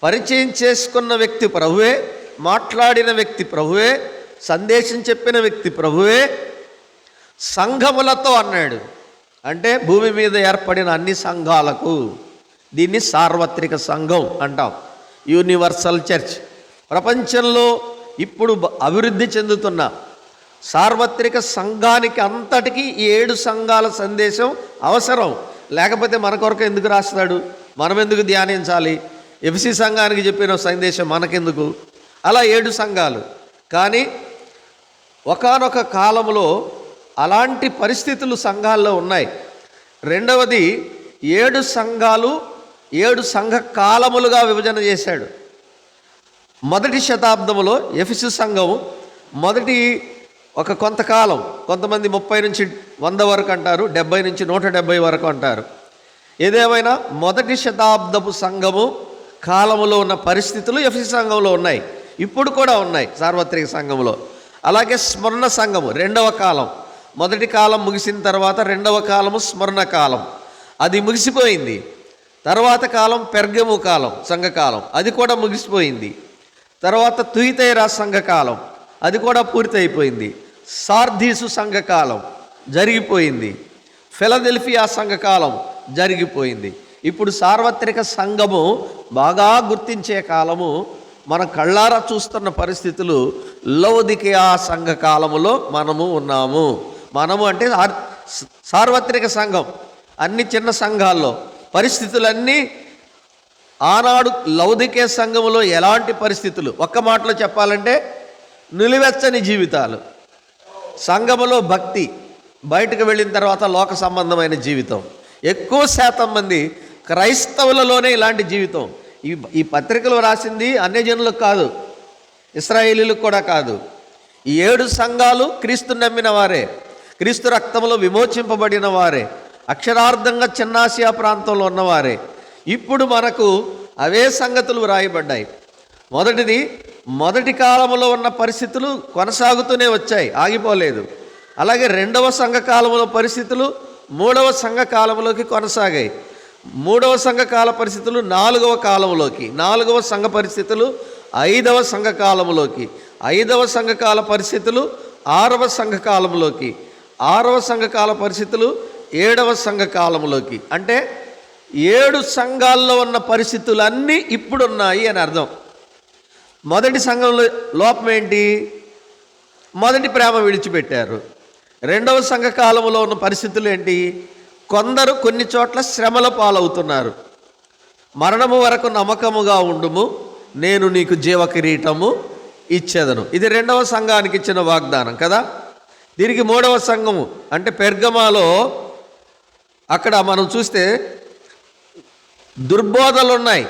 పరిచయం చేసుకున్న వ్యక్తి ప్రభువే, మాట్లాడిన వ్యక్తి ప్రభువే, సందేశం చెప్పిన వ్యక్తి ప్రభువే. సంఘములతో అన్నాడు అంటే భూమి మీద ఏర్పడిన అన్ని సంఘాలకు. దీన్ని సార్వత్రిక సంఘం అంటాం, యూనివర్సల్ చర్చ్. ప్రపంచంలో ఇప్పుడు అభివృద్ధి చెందుతున్న సార్వత్రిక సంఘానికి అంతటికీ ఈ 7 సంఘాల సందేశం అవసరం. లేకపోతే మన కొరకు ఎందుకు రాస్తాడు? మనం ఎందుకు ధ్యానించాలి? ఎఫ్సి సంఘానికి చెప్పిన సందేశం మనకెందుకు? అలా 7 సంఘాలు. కానీ ఒకానొక కాలంలో అలాంటి పరిస్థితులు సంఘాల్లో ఉన్నాయి. రెండవది 7 సంఘాలు 7 సంఘ కాలములుగా విభజన చేశాడు. మొదటి శతాబ్దంలో ఎఫెసు సంఘం మొదటి కొంతకాలం, కొంతమంది 30 నుంచి 100 వరకు అంటారు, 70 నుంచి 170 వరకు అంటారు. ఏదేమైనా మొదటి శతాబ్దపు సంఘము కాలములో ఉన్న పరిస్థితులు ఎఫెసు సంఘంలో ఉన్నాయి, ఇప్పుడు కూడా ఉన్నాయి సార్వత్రిక సంఘంలో. అలాగే స్మరణ సంఘము 2వ కాలం. మొదటి కాలం ముగిసిన తర్వాత 2వ కాలము స్మరణ కాలం, అది ముగిసిపోయింది. తర్వాత కాలం పెర్గము కాలం, సంఘకాలం, అది కూడా ముగిసిపోయింది. తర్వాత తుయితైరా సంఘకాలం, అది కూడా పూర్తయిపోయింది. సార్దీసు సంఘకాలం జరిగిపోయింది. ఫిలదెల్ఫియా సంఘకాలం జరిగిపోయింది. ఇప్పుడు సార్వత్రిక సంఘము బాగా గుర్తించే కాలము, మన కళ్ళారా చూస్తున్న పరిస్థితులు లవొదికీయ సంఘకాలములో మనము ఉన్నాము. మనము అంటే సార్వత్రిక సంఘం. అన్ని చిన్న సంఘాల్లో పరిస్థితులన్నీ ఆనాడు లవొదికీయ సంఘములో ఎలాంటి పరిస్థితులు, ఒక్క మాటలో చెప్పాలంటే నిలువెచ్చని జీవితాలు. సంఘములో భక్తి, బయటకు వెళ్ళిన తర్వాత లోక సంబంధమైన జీవితం. ఎక్కువ శాతం మంది క్రైస్తవులలోనే ఇలాంటి జీవితం. ఈ పత్రికలు రాసింది అన్యజనులకు కాదు, ఇశ్రాయేలీలకు కూడా కాదు. ఈ 7 సంఘాలు క్రీస్తు నమ్మిన వారే, క్రీస్తు రక్తంలో విమోచింపబడిన వారే, అక్షరార్థంగా చిన్నాసియా ప్రాంతంలో ఉన్నవారే. ఇప్పుడు మనకు అవే సంగతులు వ్రాయబడ్డాయి. మొదటిది, మొదటి కాలంలో ఉన్న పరిస్థితులు కొనసాగుతూనే వచ్చాయి, ఆగిపోలేదు. అలాగే 2వ సంఘకాలంలో పరిస్థితులు 3వ సంఘకాలంలోకి కొనసాగాయి. 3వ సంఘకాల పరిస్థితులు 4వ కాలంలోకి, 4వ సంఘ పరిస్థితులు 5వ సంఘకాలంలోకి, 5వ సంఘకాల పరిస్థితులు 6వ సంఘకాలంలోకి, 6వ సంఘకాల పరిస్థితులు 7వ సంఘకాలంలోకి. అంటే 7 సంఘాల్లో ఉన్న పరిస్థితులన్నీ ఇప్పుడున్నాయి అని అర్థం. మొదటి సంఘంలో లోపం ఏంటి? మొదటి ప్రేమ విడిచిపెట్టారు. 2వ సంఘకాలంలో ఉన్న పరిస్థితులు ఏంటి? కొందరు కొన్ని చోట్ల శ్రమల పాలవుతున్నారు. మరణము వరకు నమ్మకముగా ఉండుము, నేను నీకు జీవ కిరీటము ఇచ్చేదను. ఇది 2వ సంఘానికి ఇచ్చిన వాగ్దానం కదా. దీనికి 3వ సంఘము అంటే పెర్గమాలో, అక్కడ మనం చూస్తే దుర్బోధలు ఉన్నాయి.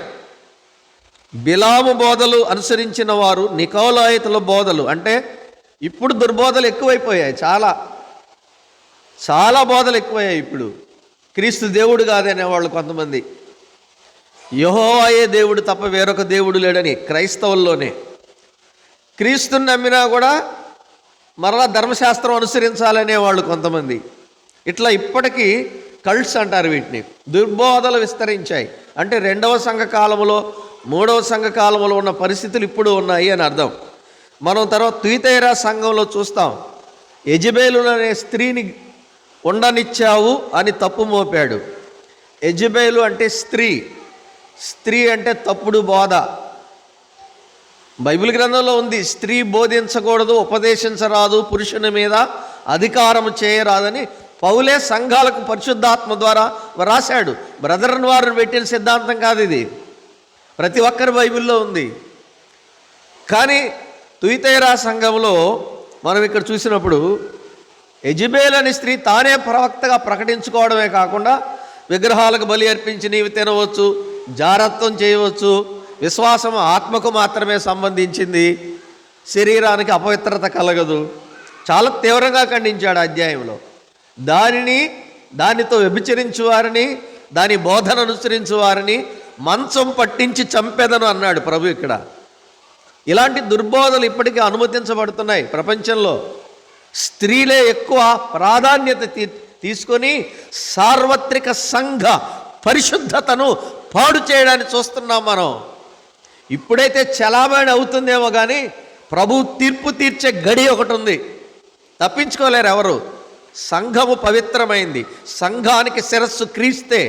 బిలాము బోధలు అనుసరించిన వారు, నికోలాయితుల బోధలు. అంటే ఇప్పుడు దుర్బోధలు ఎక్కువైపోయాయి, చాలా చాలా బోధలు ఎక్కువయ్యాయి. ఇప్పుడు క్రీస్తు దేవుడు కాదనేవాళ్ళు కొంతమంది, యెహోవాయే దేవుడు తప్ప వేరొక దేవుడు లేడని క్రైస్తవుల్లోనే. క్రీస్తుని నమ్మినా కూడా మరలా ధర్మశాస్త్రం అనుసరించాలనే వాళ్ళు కొంతమంది. ఇట్లా ఇప్పటికీ కల్ట్స్ అంటారు వీటిని. దుర్బోధలు విస్తరించాయి. అంటే 2వ సంఘకాలంలో 3వ సంఘకాలంలో ఉన్న పరిస్థితులు ఇప్పుడు ఉన్నాయి అని అర్థం. మనం తర్వాత తుయితైరా సంఘంలో చూస్తాం. యెజబెలు అనే స్త్రీని ఉండనిచ్చావు అని తప్పు మోపాడు. యెజబెలు అంటే స్త్రీ అంటే తప్పుడు బోధ. బైబిల్ గ్రంథంలో ఉంది, స్త్రీ బోధించకూడదు, ఉపదేశించరాదు, పురుషుని మీద అధికారం చేయరాదని పౌలే సంఘాలకు పరిశుద్ధాత్మ ద్వారా రాశాడు. బ్రదర్ని వారిని పెట్టిన సిద్ధాంతం కాదు ఇది, ప్రతి ఒక్కరి బైబిల్లో ఉంది. కానీ తుయితైరా సంఘంలో మనం ఇక్కడ చూసినప్పుడు యెజబెలు అనే స్త్రీ తానే ప్రవక్తగా ప్రకటించుకోవడమే కాకుండా విగ్రహాలకు బలి అర్పించి నీవు తినవచ్చు, జారత్వం చేయవచ్చు, విశ్వాసం ఆత్మకు మాత్రమే సంబంధించింది, శరీరానికి అపవిత్రత కలగదు, చాలా తీవ్రంగా ఖండించాడు అధ్యాయంలో. దానితో వ్యభిచరించు వారిని, దాని బోధన అనుసరించు వారిని మంచం పట్టించి చంపేదను అన్నాడు ప్రభు ఇక్కడ. ఇలాంటి దుర్బోధలు ఇప్పటికీ అనుమతించబడుతున్నాయి ప్రపంచంలో. స్త్రీలే ఎక్కువ ప్రాధాన్యత తీసుకొని సార్వత్రిక సంఘ పరిశుద్ధతను పాడు చేయడాన్ని చూస్తున్నాం మనం. ఇప్పుడైతే చలామణి అవుతుందేమో కానీ ప్రభు తీర్పు తీర్చే గడి ఒకటి ఉంది, తప్పించుకోలేరు ఎవరు. సంఘము పవిత్రమైంది, సంఘానికి శిరస్సు క్రీస్తే.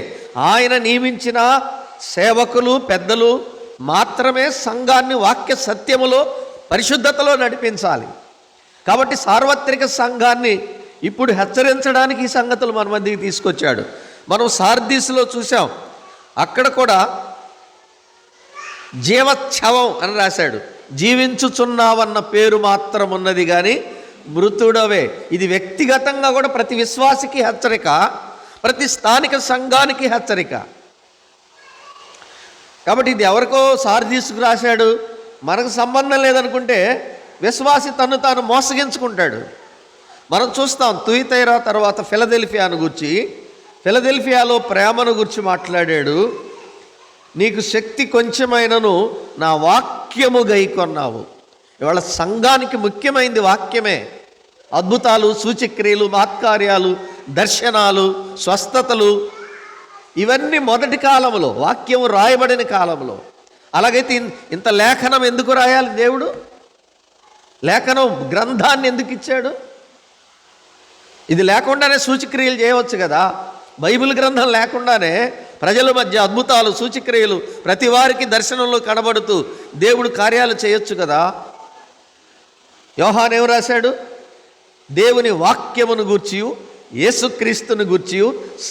ఆయన నియమించిన సేవకులు పెద్దలు మాత్రమే సంఘాన్ని వాక్య సత్యములో పరిశుద్ధతలో నడిపించాలి. కాబట్టి సార్వత్రిక సంఘాన్ని ఇప్పుడు హెచ్చరించడానికి ఈ సంగతులు మన మధ్యకి తీసుకొచ్చాడు. మనం సార్దీసులో చూసాం, అక్కడ కూడా జీవచ్ఛవం అని రాశాడు. జీవించుచున్నావన్న పేరు మాత్రం ఉన్నది కానీ మృతుడవే. ఇది వ్యక్తిగతంగా కూడా ప్రతి విశ్వాసికి హెచ్చరిక, ప్రతి స్థానిక సంఘానికి హెచ్చరిక. కాబట్టి ఇది ఎవరికో సార్దీసుకు రాశాడు, మనకు సంబంధం లేదనుకుంటే విశ్వాసి తను తాను మోసగించుకుంటాడు. మనం చూస్తాం తుయితైరా తర్వాత ఫిలదెల్ఫియాను గురించి, ఫిలదెల్ఫియాలో ప్రేమను గురించి మాట్లాడాడు. నీకు శక్తి కొంచెమైనను నా వాక్యము గైకొన్నావు. ఇవాళ సంఘానికి ముఖ్యమైనది వాక్యమే. అద్భుతాలు, సూచక్రియలు, మహత్కార్యాలు, దర్శనాలు, స్వస్థతలు ఇవన్నీ మొదటి కాలంలో, వాక్యము రాయబడిన కాలంలో. అలాగైతే ఇంత లేఖనం ఎందుకు రాయాలి దేవుడు? లేఖనం గ్రంథాన్ని ఎందుకు ఇచ్చాడు? ఇది లేకుండానే సూచక్రియలు చేయవచ్చు కదా. బైబిల్ గ్రంథం లేకుండానే ప్రజల మధ్య అద్భుతాలు, సూచక్రియలు ప్రతి వారికి దర్శనంలో కనబడుతూ దేవుడు కార్యాలు చేయొచ్చు కదా. యోహాను ఏం రాశాడు? దేవుని వాక్యమును గూర్చియు యేసుక్రీస్తుని గూర్చియు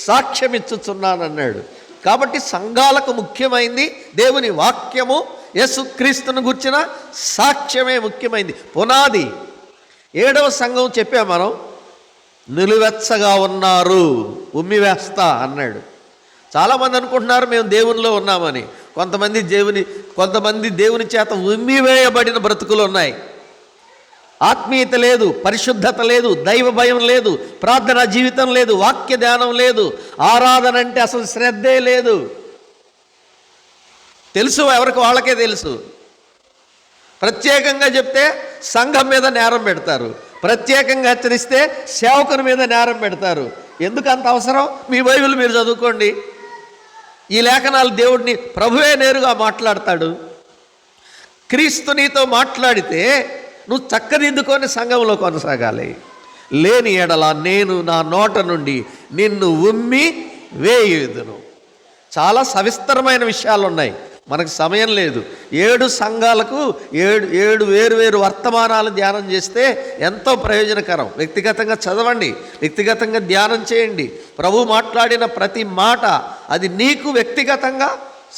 సాక్ష్యమిచ్చుచున్నానన్నాడు. కాబట్టి సంఘాలకు ముఖ్యమైంది దేవుని వాక్యము, యేసుక్రీస్తుని గూర్చిన సాక్ష్యమే ముఖ్యమైనది, పునాది. 7వ సంఘం చెప్పాం మనం, నిలువెచ్చగా ఉన్నారు, ఉమ్మివేస్తా అన్నాడు. చాలామంది అనుకుంటున్నారు మేము దేవునిలో ఉన్నామని. కొంతమంది దేవుని చేత ఉమ్మివేయబడిన బ్రతుకులు ఉన్నాయి. ఆత్మీయత లేదు, పరిశుద్ధత లేదు, దైవ భయం లేదు, ప్రార్థనా జీవితం లేదు, వాక్య ధ్యానం లేదు, ఆరాధన అంటే అసలు శ్రద్ధే లేదు. తెలుసు, ఎవరికి వాళ్ళకే తెలుసు. ప్రత్యేకంగా చెప్తే సంఘం మీద నేరం పెడతారు, ప్రత్యేకంగా హెచ్చరిస్తే సేవకుని మీద నేరం పెడతారు. ఎందుకు అంత అవసరం? మీ బైబిల్ మీరు చదువుకోండి. ఈ లేఖనాలు దేవుడిని ప్రభువే నేరుగా మాట్లాడతాడు. క్రీస్తు నీతో మాట్లాడితే నువ్వు చక్కదిద్దుకొని సంఘంలో కొనసాగాలి. లేని ఎడల నేను నా నోట నుండి నిన్ను ఉమ్మి వేయుదును. చాలా సవిస్తరమైన విషయాలు ఉన్నాయి, మనకు సమయం లేదు. 7 సంఘాలకు 7 వేరు వర్తమానాలు ధ్యానం చేస్తే ఎంతో ప్రయోజనకరం. వ్యక్తిగతంగా చదవండి, వ్యక్తిగతంగా ధ్యానం చేయండి. ప్రభు మాట్లాడిన ప్రతి మాట అది నీకు వ్యక్తిగతంగా,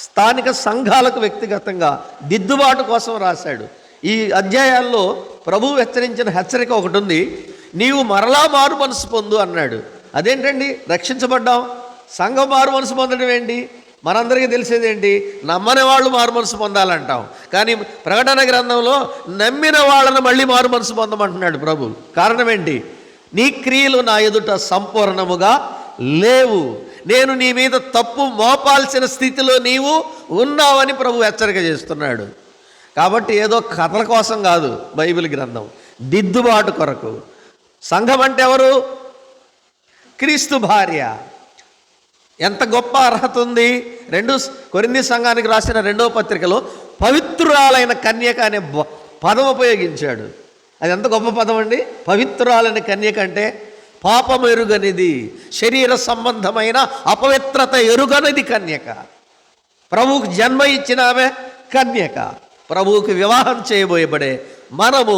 స్థానిక సంఘాలకు వ్యక్తిగతంగా దిద్దుబాటు కోసం రాశాడు. ఈ అధ్యాయాల్లో ప్రభు హెచ్చరించిన హెచ్చరిక ఒకటి ఉంది, నీవు మరలా మారు మనసు పొందు అన్నాడు. అదేంటండి? రక్షించబడ్డాం, సంఘం మారు మనసు పొందడం ఏంటి? మనందరికీ తెలిసేదేంటి? నమ్మని వాళ్ళు మారు మనసు పొందాలంటాం. కానీ ప్రకటన గ్రంథంలో నమ్మిన వాళ్ళను మళ్ళీ మారు మనసు పొందమంటున్నాడు ప్రభు. కారణం ఏంటి? నీ క్రియలు నా ఎదుట సంపూర్ణముగా లేవు, నేను నీ మీద తప్పు మోపాల్సిన స్థితిలో నీవు ఉన్నావని ప్రభు హెచ్చరిక చేస్తున్నాడు. కాబట్టి ఏదో కథల కోసం కాదు బైబిల్ గ్రంథం, దిద్దుబాటు కొరకు. సంఘం అంటే ఎవరు? క్రీస్తు భార్య. ఎంత గొప్ప అర్హత ఉంది! కొరింథీ సంఘానికి రాసిన 2వ పత్రికలో పవిత్రురాలైన కన్యక అనే పదం ఉపయోగించాడు. అది ఎంత గొప్ప పదం అండి! పవిత్రురాలైన కన్యక అంటే పాపం ఎరుగనిది, శరీర సంబంధమైన అపవిత్రత ఎరుగనిది కన్యక. ప్రభువుకు జన్మ ఇచ్చిన ఆమె కన్యక. ప్రభువుకి వివాహం చేయబోయబడే మనము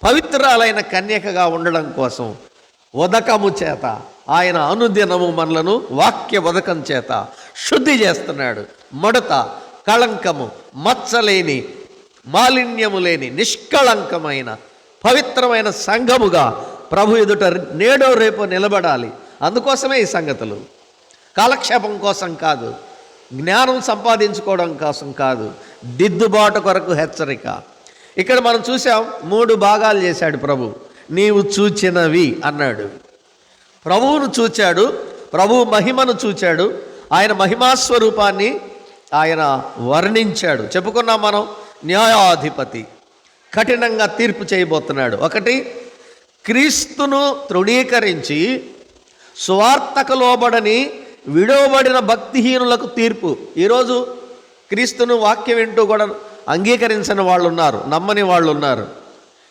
పవిత్రాలైన కన్యకగా ఉండడం కోసం ఉదకము చేత ఆయన అనుదినము మనలను వాక్య ఉదకం చేత శుద్ధి చేస్తున్నాడు. ముడత, కళంకము, మచ్చలేని, మాలిన్యము లేని నిష్కళంకమైన పవిత్రమైన సంఘముగా ప్రభు ఎదుట నేడో రేపో నిలబడాలి. అందుకోసమే ఈ సంగతులు. కాలక్షేపం కోసం కాదు, జ్ఞానం సంపాదించుకోవడం కోసం కాదు, దిద్దుబాటు కొరకు హెచ్చరిక. ఇక్కడ మనం చూసాం, 3 భాగాలు చేశాడు ప్రభు. నీవు చూచినవి అన్నాడు. ప్రభువును చూచాడు, ప్రభు మహిమను చూచాడు, ఆయన మహిమాస్వరూపాన్ని ఆయన వర్ణించాడు. చెప్పుకున్నాం మనం, న్యాయాధిపతి కఠినంగా తీర్పు చేయబోతున్నాడు. ఒకటి, క్రీస్తును తృణీకరించి సువార్తకు లోబడని విడవబడిన భక్తిహీనులకు తీర్పు. ఈరోజు క్రీస్తును వాక్యం వింటూ కూడా అంగీకరించని వాళ్ళు ఉన్నారు, నమ్మని వాళ్ళు ఉన్నారు.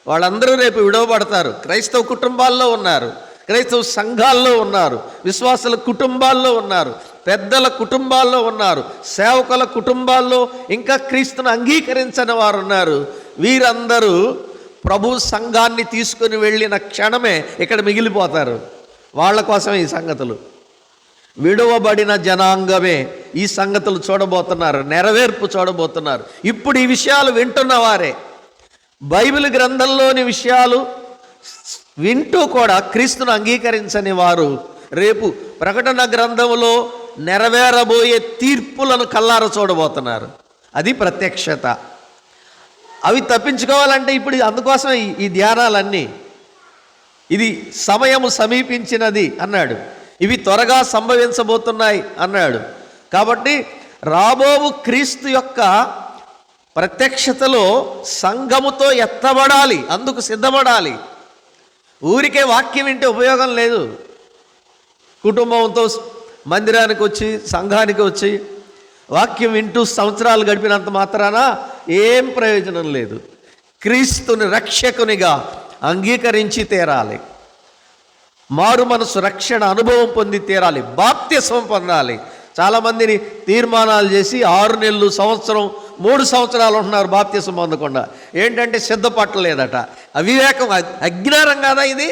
వాళ్ళందరూ రేపు విడవబడతారు. క్రైస్తవ కుటుంబాల్లో ఉన్నారు, క్రైస్తవ సంఘాల్లో ఉన్నారు, విశ్వాసుల కుటుంబాల్లో ఉన్నారు, పెద్దల కుటుంబాల్లో ఉన్నారు, సేవకుల కుటుంబాల్లో ఇంకా క్రీస్తును అంగీకరించని వారు ఉన్నారు. వీరందరూ ప్రభు సంఘాన్ని తీసుకుని వెళ్ళిన క్షణమే ఇక్కడ మిగిలిపోతారు. వాళ్ళ కోసమే ఈ సంగతులు. విడువబడిన జనాంగమే ఈ సంగతులు చూడబోతున్నారు, నెరవేర్పు చూడబోతున్నారు. ఇప్పుడు ఈ విషయాలు వింటున్న వారే, బైబిల్ గ్రంథంలోని విషయాలు వింటూ కూడా క్రీస్తును అంగీకరించని వారు రేపు ప్రకటన గ్రంథంలో నెరవేరబోయే తీర్పులను కల్లార చూడబోతున్నారు. అది ప్రత్యక్షత. అవి తప్పించుకోవాలంటే ఇప్పుడు అందుకోసం ఈ ధ్యానాలన్నీ. ఇది సమయము సమీపించినది అన్నాడు, ఇవి త్వరగా సంభవించబోతున్నాయి అన్నాడు. కాబట్టి రాబోవు క్రీస్తు యొక్క ప్రత్యక్షతలో సంఘముతో ఎత్తబడాలి, అందుకు సిద్ధపడాలి. ఊరికే వాక్యం వింటే ఉపయోగం లేదు. కుటుంబంతో మందిరానికి వచ్చి, సంఘానికి వచ్చి వాక్యం వింటూ సంవత్సరాలు గడిపినంత మాత్రాన ఏం ప్రయోజనం లేదు. క్రీస్తుని రక్షకునిగా అంగీకరించి తీరాలి. మారు మనసు రక్షణ అనుభవం పొంది తీరాలి. బాప్తిస్మం పొందాలి. చాలామందిని తీర్మానాలు చేసి 6 నెలలు, సంవత్సరం, 3 సంవత్సరాలు ఉంటున్నారు బాప్తిస్మం పొందకుండా. ఏంటంటే సిద్ధపట్టలేదట. అవివేకం, అజ్ఞానం కాదా ఇది?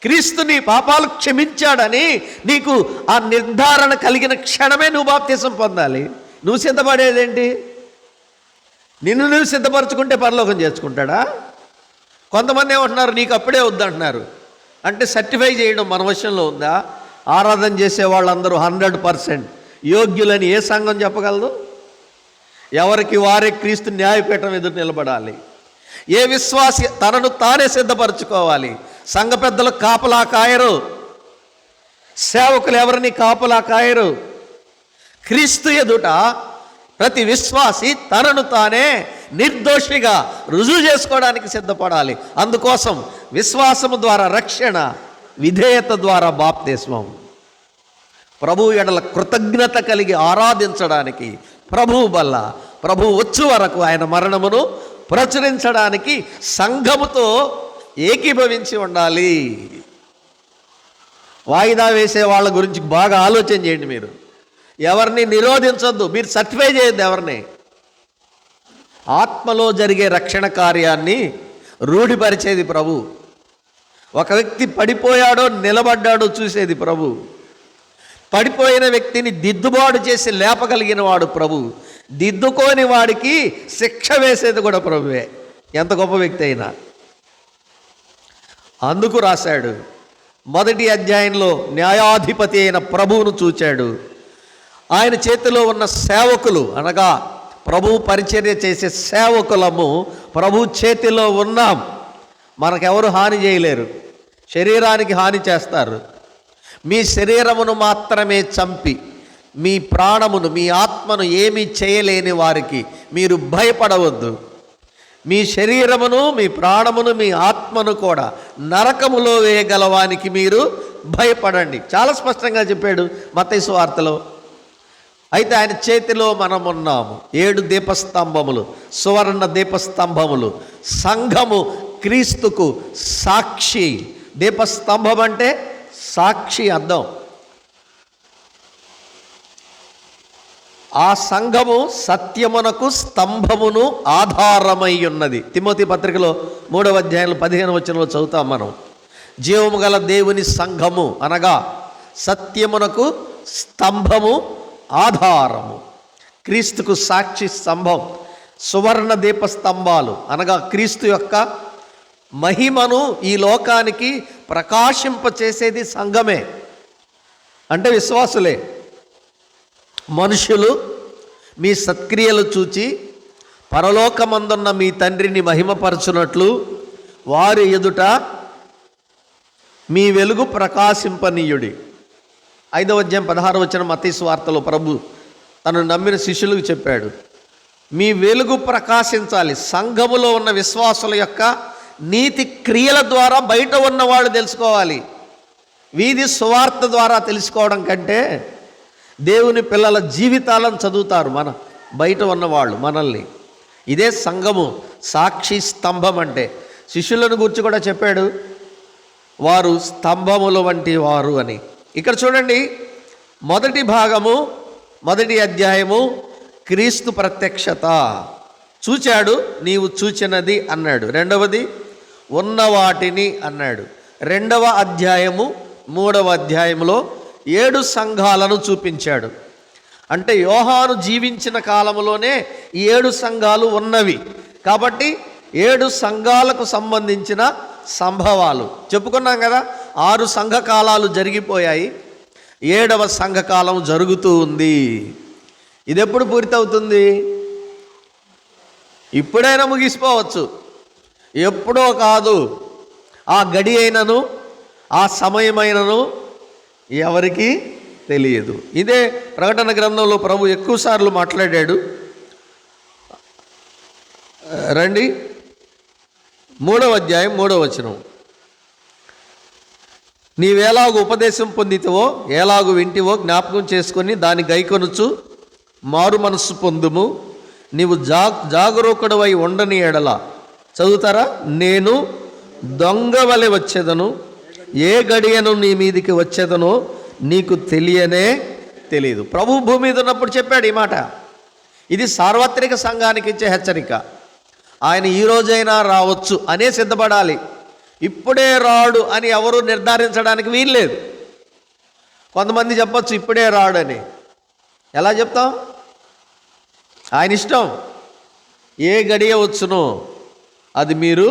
క్రీస్తుని పాపాలు క్షమించాడని నీకు ఆ నిర్ధారణ కలిగిన క్షణమే నువ్వు బాప్తిస్మం పొందాలి. నువ్వు సిద్ధపడేదేంటి? నిన్ను నువ్వు సిద్ధపరచుకుంటే పరలోకం చేసుకుంటాడా? కొంతమంది ఏమంటున్నారు, నీకు అప్పుడే వద్దంటున్నారు. అంటే సర్టిఫై చేయడం మన వశంలో ఉందా? ఆరాధన చేసే వాళ్ళందరూ 100% యోగ్యులని ఏ సంఘం చెప్పగలదు? ఎవరికి వారే క్రీస్తు న్యాయపీఠం ఎదురు నిలబడాలి. ఏ విశ్వాసి తనను తానే సిద్ధపరచుకోవాలి. సంఘ పెద్దలు కాపలా కాయరు, సేవకులు ఎవరిని కాపలా కాయరు. క్రీస్తు ఎదుట ప్రతి విశ్వాసి తనను తానే నిర్దోషిగా రుజువు చేసుకోవడానికి సిద్ధపడాలి. అందుకోసం విశ్వాసము ద్వారా రక్షణ, విధేయత ద్వారా బాప్తిస్మం. ప్రభు ఎడల కృతజ్ఞత కలిగి ఆరాధించడానికి, ప్రభువు వల్ల ప్రభు వచ్చు వరకు ఆయన మరణమును ప్రచురించడానికి సంఘముతో ఏకీభవించి ఉండాలి. వాయిదా వేసే వాళ్ళ గురించి బాగా ఆలోచన చేయండి. మీరు ఎవరిని నిరోధించొద్దు, మీరు సర్టిఫై చేయొద్దు ఎవరిని. ఆత్మలో జరిగే రక్షణ కార్యాన్ని రూఢిపరిచేది ప్రభు. ఒక వ్యక్తి పడిపోయాడో నిలబడ్డాడో చూసేది ప్రభు. పడిపోయిన వ్యక్తిని దిద్దుబాటు చేసి లేపగలిగిన వాడు ప్రభు. దిద్దుకోని వాడికి శిక్ష వేసేది కూడా ప్రభువే, ఎంత గొప్ప వ్యక్తి అయినా. అందుకు రాశాడు, మొదటి అధ్యాయంలో న్యాయాధిపతి అయిన ప్రభువును చూచాడు. ఆయన చేతిలో ఉన్న సేవకులు, అనగా ప్రభు పరిచర్య చేసే సేవకులము ప్రభు చేతిలో ఉన్నాం. మనకెవరు హాని చేయలేరు. శరీరానికి హాని చేస్తారు. మీ శరీరమును మాత్రమే చంపి మీ ప్రాణమును, మీ ఆత్మను ఏమీ చేయలేని వారికి మీరు భయపడవద్దు. మీ శరీరమును, మీ ప్రాణమును, మీ ఆత్మను కూడా నరకములో వేయగలవానికి మీరు భయపడండి. చాలా స్పష్టంగా చెప్పాడు మత్తయి సువార్తలో. అయితే ఆయన చేతిలో మనం ఉన్నాము. 7 దీపస్తంభములు, సువర్ణ దీపస్తంభములు. సంఘము క్రీస్తుకు సాక్షి. దీపస్తంభం అంటే సాక్షి అర్థం. ఆ సంఘము సత్యమునకు స్తంభమును ఆధారమై ఉన్నది. తిమోతి పత్రికలో 3వ అధ్యాయంలో 15వ వచనంలో చదువుతాం మనం. జీవము గల దేవుని సంఘము అనగా సత్యమునకు స్తంభము, ఆధారము. క్రీస్తుకు సాక్షి స్తంభం. సువర్ణ దీపస్తంభాలు అనగా క్రీస్తు యొక్క మహిమను ఈ లోకానికి ప్రకాశింపచేసేది సంఘమే, అంటే విశ్వాసులే. మనుషులు మీ సత్క్రియలు చూచి పరలోకమందున్న మీ తండ్రిని మహిమపరచునట్లు వారి ఎదుట మీ వెలుగు ప్రకాశింపనీయుడి. 5వ అధ్యాయం 16వ వచనం మత్తయి సువార్తలో ప్రభు తను నమ్మిన శిష్యులకు చెప్పాడు, మీ వెలుగు ప్రకాశించాలి. సంఘములో ఉన్న విశ్వాసుల యొక్క నీతి క్రియల ద్వారా బయట ఉన్నవాళ్ళు తెలుసుకోవాలి. వీధి సువార్త ద్వారా తెలుసుకోవడం కంటే దేవుని పిల్లల జీవితాలను చదువుతారు బయట ఉన్నవాళ్ళు మనల్ని. ఇదే సంఘము సాక్షి స్తంభం అంటే. శిష్యులను గురించి కూడా చెప్పాడు, వారు స్తంభముల వంటి వారు అని. ఇక్కడ చూడండి, మొదటి భాగము, మొదటి అధ్యాయము క్రీస్తు ప్రత్యక్షత. చూచాడు, నీవు చూచినది అన్నాడు. రెండవది ఉన్న వాటిని అన్నాడు. 2వ అధ్యాయము 3వ అధ్యాయంలో 7 సంఘాలను చూపించాడు. అంటే యోహాను జీవించిన కాలంలోనే ఈ 7 సంఘాలు ఉన్నవి కాబట్టి 7 సంఘాలకు సంబంధించిన సంభవాలు చెప్పుకున్నాం కదా. 6 సంఘకాలాలు జరిగిపోయాయి, 7వ సంఘకాలం జరుగుతూ ఉంది. ఇది ఎప్పుడు పూర్తవుతుంది? ఇప్పుడైనా ముగిసిపోవచ్చు, ఎప్పుడో కాదు. ఆ గడి అయినను ఆ సమయమైనను ఎవరికి తెలియదు. ఇదే ప్రకటన గ్రంథంలో ప్రభు ఎక్కువసార్లు మాట్లాడాడు. రండి, 3వ అధ్యాయం 3వ వచనం. నీవేలాగు ఉపదేశం పొందితివో, ఎలాగు వింటివో జ్ఞాపకం చేసుకొని దాన్ని గైకొనుచు మారు మనస్సు పొందుము. నీవు జాగరూకుడవై ఉండని ఎడల, చదువుతారా, నేను దొంగ వలె వచ్చేదను, ఏ గడియను నీ మీదికి వచ్చేదనో నీకు తెలియదు. ప్రభు భూమి మీద ఉన్నప్పుడు చెప్పాడు ఈ మాట. ఇది సార్వత్రిక సంఘానికి ఇచ్చే హెచ్చరిక. ఆయన ఈ రోజైనా రావచ్చు అనే సిద్ధపడాలి. ఇప్పుడే రాడు అని ఎవరు నిర్ధారించడానికి వీల్లేదు. కొంతమంది చెప్పచ్చు ఇప్పుడే రాడు అని. ఎలా చెప్తాం? ఆయన ఇష్టం. ఏ గడియ వచ్చునో అది మీరు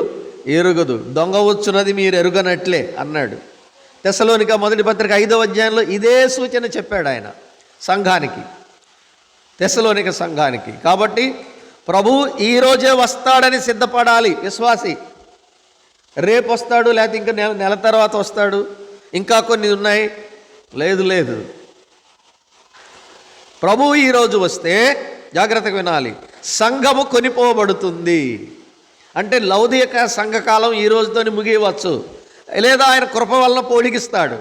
ఎరుగదు, దొంగ వచ్చున్నది మీరు ఎరుగనట్లే అన్నాడు. తెస్సలోనిక మొదటి పత్రిక 5వ అధ్యాయంలో ఇదే సూచన చెప్పాడు ఆయన సంఘానికి, తెస్సలోనిక సంఘానికి. కాబట్టి ప్రభు ఈరోజే వస్తాడని సిద్ధపడాలి విశ్వాసి. రేపు వస్తాడు, లేకపోతే ఇంకా నెల తర్వాత వస్తాడు, ఇంకా కొన్ని ఉన్నాయి, లేదు. ప్రభు ఈరోజు వస్తే జాగ్రత్తగా వినాలి, సంఘము కొనిపోబడుతుంది. అంటే లౌదిక సంఘకాలం ఈ రోజుతోని ముగియవచ్చు, లేదా ఆయన కృప వలన పోడిగిస్తాడు.